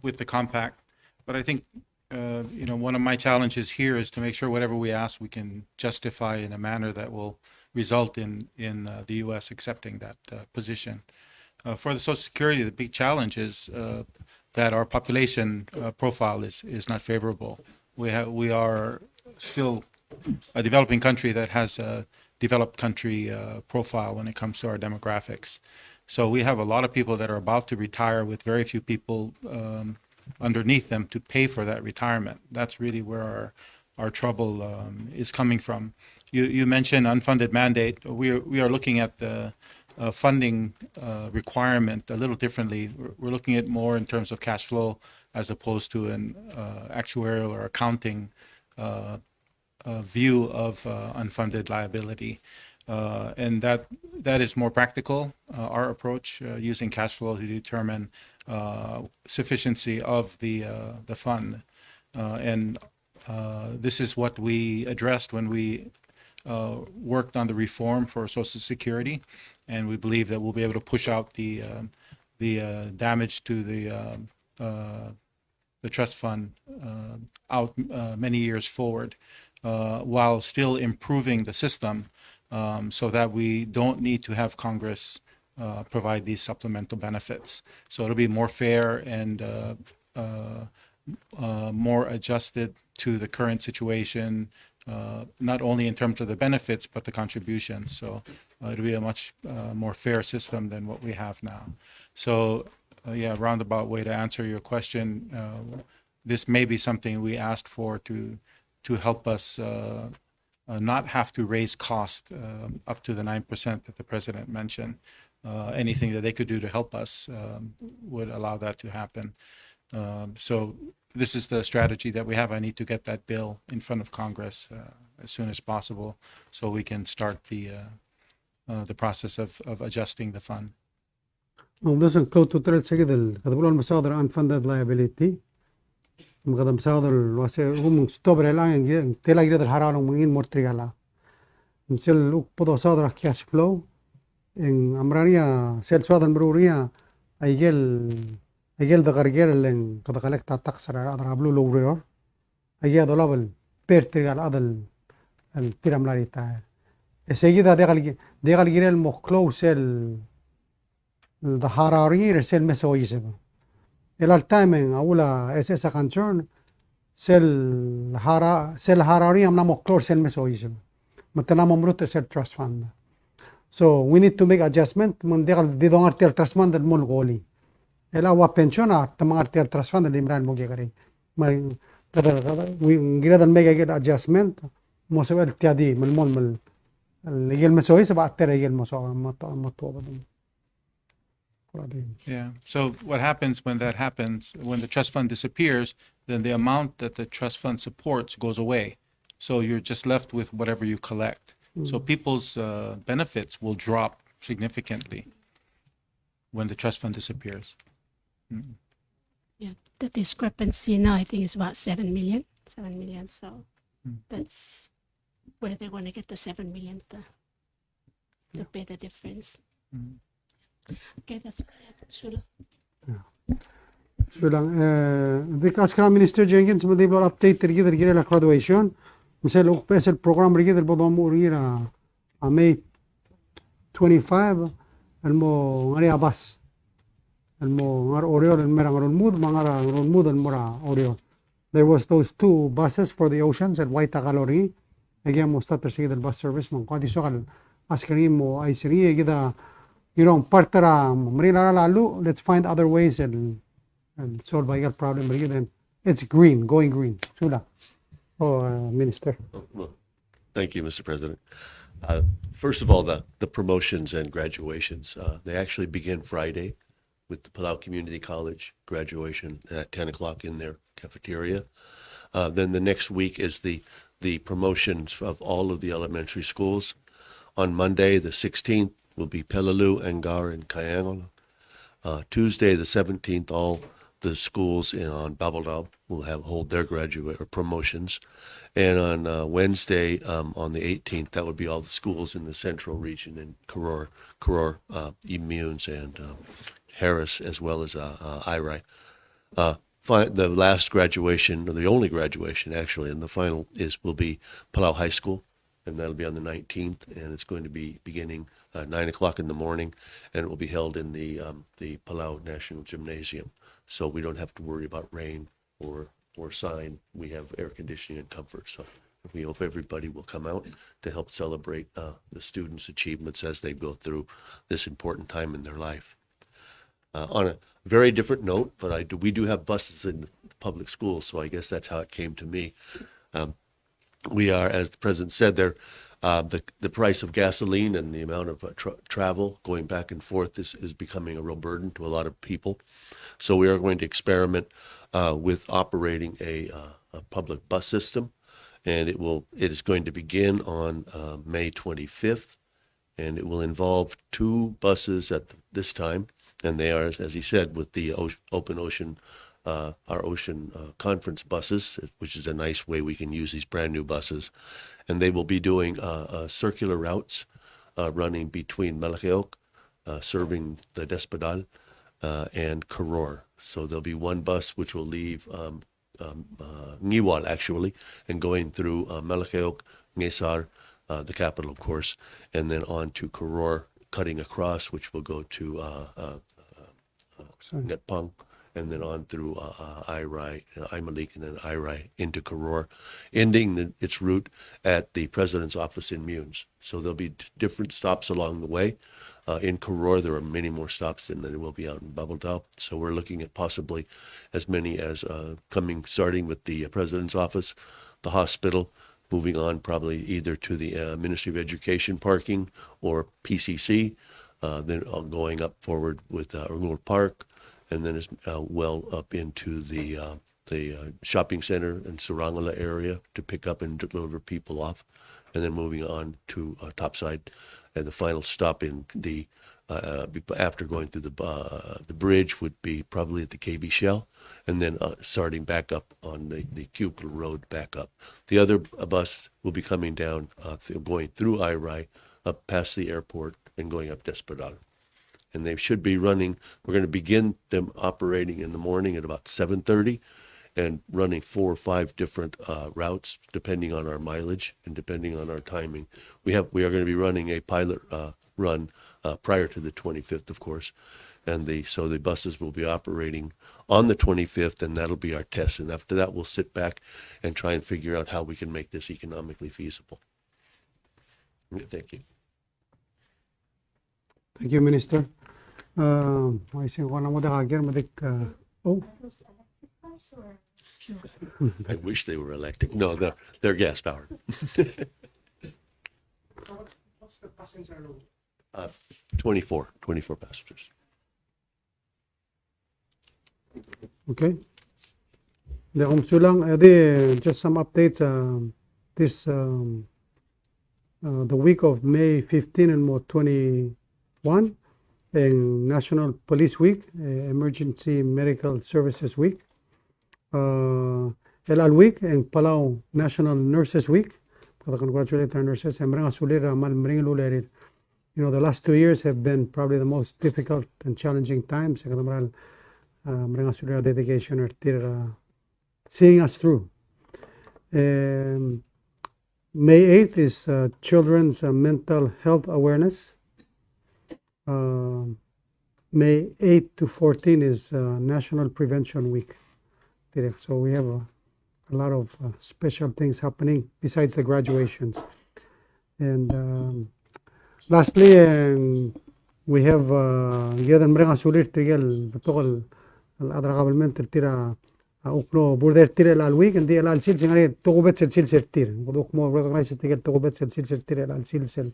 with the compact, but I think one of my challenges here is to make sure whatever we ask, we can justify in a manner that will result in the U.S. accepting that position. For the Social Security, the big challenge is that our population profile is not favorable. We are still a developing country that has a developed country profile when it comes to our demographics. So we have a lot of people that are about to retire with very few people underneath them to pay for that retirement. That's really where our trouble is coming from. You mentioned unfunded mandate. We are looking at the funding requirement a little differently. We're looking at more in terms of cash flow as opposed to an actuarial or accounting view of unfunded liability. And that is more practical, our approach, using cash flow to determine sufficiency of the fund. And this is what we addressed when we worked on the reform for Social Security, and we believe that we'll be able to push out the damage to the trust fund out many years forward, while still improving the system, so that we don't need to have Congress provide these supplemental benefits. So it'll be more fair and more adjusted to the current situation, not only in terms of the benefits, but the contributions. So it'll be a much more fair system than what we have now. So yeah, roundabout way to answer your question. this may be something we asked for to help us not have to raise cost up to the 9% that the president mentioned. Anything that they could do to help us would allow that to happen. So this is the strategy that we have. I need to get that bill in front of Congress as soon as possible so we can start the process of adjusting the fund. this include to tell كده كتبوا المصادر unfunded liability مقدم مصادر واسه هم استوبر الان تلا يقدر الحرارة مين مرتجلا مثل بدو صادر cash flow إن أمرانيا سيل صادر مروريا أيجل دقرجير اللي قد قلك تتقصر هذا قبله لوريور أيجي هذا لابل بيرتجال هذا التيرم لاريتا سيجي هذا دقل جير المخلو سيل الحراري رسل مسويسه إلى التايمين أولا إس concern سيل حراري أمنا مخلو سيل مسويسه مثلا ممرت سيل trust fund. So we need to make adjustment من دقل دون أرتيل trust fund المول غولي إلا هو pensiona تمام أرتيل trust fund اللي مران موجي كري ما غير الميجا جيل adjustment موسوي التيادي من المول من اللي المسويسه بعد ترى المسوي مطوبة. Yeah. So what happens when that happens, when the trust fund disappears, then the amount that the trust fund supports goes away. So you're just left with whatever you collect. So people's benefits will drop significantly when the trust fund disappears. Yeah, the discrepancy now I think is about 7 million. 7 million. So that's where they're going to get the 7 million to pay the difference. Okay, that's sure. So lang the Askara Minister Jenkins ما ديبلو update ترجع لا graduation مثلا بس البرنامج رجع البضام ورينا May 25 المو غريا بس المو غار أوريول المرا المود ما غار المود المرا أوريول. There was those 2 buses for the oceans at Waita Gallery. Again مستقر سيد الباص service من قادي شغل عسكري مو أيسرية كده partera marina lalu. Let's find other ways and solve the problem. Then it's green, going green. Sula. Minister. Well, thank you, Mr. President. First of all, the promotions and graduations, they actually begin Friday with the Palau Community College graduation at 10 o'clock in their cafeteria. Then the next week is the promotions of all of the elementary schools. On Monday, the 16th, will be Peleliu, Angar, and Kayangal. Tuesday, the 17th, all the schools on Babaldao will hold their graduate or promotions. And on Wednesday, on the 18th, that would be all the schools in the central region in Koror, Immunes, and Harris, as well as Irai. The last graduation, or the only graduation actually, and the final will be Palau High School, and that'll be on the 19th, and it's going to be beginning 9 o'clock in the morning, and it will be held in the Palau National Gymnasium. So we don't have to worry about rain or sign. We have air conditioning and comfort. So we hope everybody will come out to help celebrate the students' achievements as they go through this important time in their life. On a very different note, but we do have buses in the public schools, so I guess that's how it came to me. We are, as the president said, the price of gasoline and the amount of travel going back and forth is becoming a real burden to a lot of people. So we are going to experiment with operating a public bus system, and it is going to begin on May 25th, and it will involve 2 buses at this time, and they are, as he said, with the open ocean. Our ocean conference buses, which is a nice way we can use these brand new buses. And they will be doing circular routes running between Malacaoc, serving the Despodal, and Koror. So there'll be one bus which will leave Ngiwal, actually, and going through Malacaoc, Ngesar, the capital, of course, and then on to Koror, cutting across, which will go to Netpang, and then on through Irai, Imalik, and then Irai into Koror, ending its route at the president's office in Munes. So there'll be different stops along the way. In Koror, there are many more stops than there will be out in Babeltau. So we're looking at possibly as many as starting with the president's office, the hospital, moving on probably either to the Ministry of Education parking or PCC, then going up forward with Ringgold Park, and then as well up into the shopping center and Surangel area to pick up and deliver people off, and then moving on to topside, and the final stop in the after going through the bridge would be probably at the KB Shell, and then starting back up on the Cubicle Road back up. The other bus will be coming down, going through Irai, up past the airport and going up Desperado. And they should be running, we're going to begin them operating in the morning at about 7:30 and running 4 or 5 different routes depending on our mileage and depending on our timing. We are going to be running a pilot run prior to the 25th, of course, and so the buses will be operating on the 25th, and that'll be our test. And after that, we'll sit back and try and figure out how we can make this economically feasible. Thank you. Thank you, Minister. I say one more again, oh. I wish they were electric. No, they're gas powered. What's the passenger load? 24 passengers. Okay. Just some updates. The week of May 15 and 21, National Police Week, Emergency Medical Services Week, LL Week, and Palau National Nurses Week. Congratulate our nurses. You know, the last 2 years have been probably the most difficult and challenging times. Dedication or seeing us through. May 8th is Children's Mental Health Awareness. May 8 to 14 is National Prevention Week. So we have a lot of special things happening besides the graduations. And lastly, we have الأدرى قبل من ترتيرا أوكلو بوردر تير الألويك عندي الألسيل سنغري توقبت سلسل سرتير ودوك مو رغنايس تيجي توقبت سلسل سرتير الألسيل سل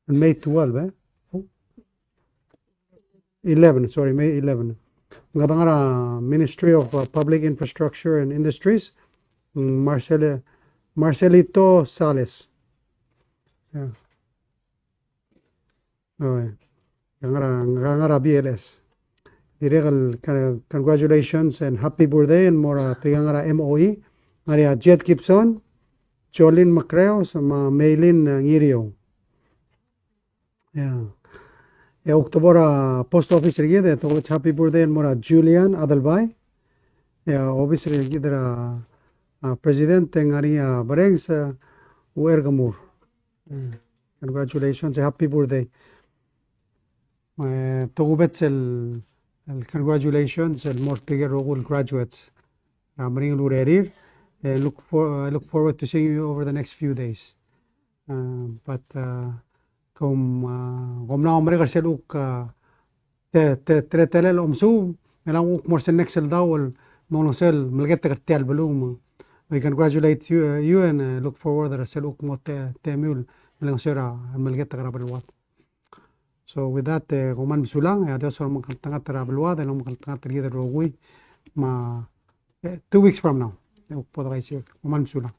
المي 12 11 sorry May 11 نقدر Ministry of Public Infrastructure and Industries Marcelito Sales نقدر BLS. Congratulations and happy birthday and more Trigangara MOE. Maria Jet Gibson, Jolene Macreo, sama Maylin Ngirio. Yeah. October post office rigid, so it's happy birthday and more Julian Adalbay. Yeah, obviously rigid President Ngaria Barengs Uergamur. Congratulations, happy birthday. Togubetsel congratulations and more all graduates. Look forward to seeing you over the next few days. But kom na omregar seluk telel omsu melang morsel nexel dawol monosel melgete kertel belum. We congratulate you and look forward to seluk mot temul melang sera melgete kerabelwat. So with that, kuman bisulang, adios or magkaltangat tarabalwa, dahil magkaltangat tariya rogui, 2 weeks from now. Kuman bisulang.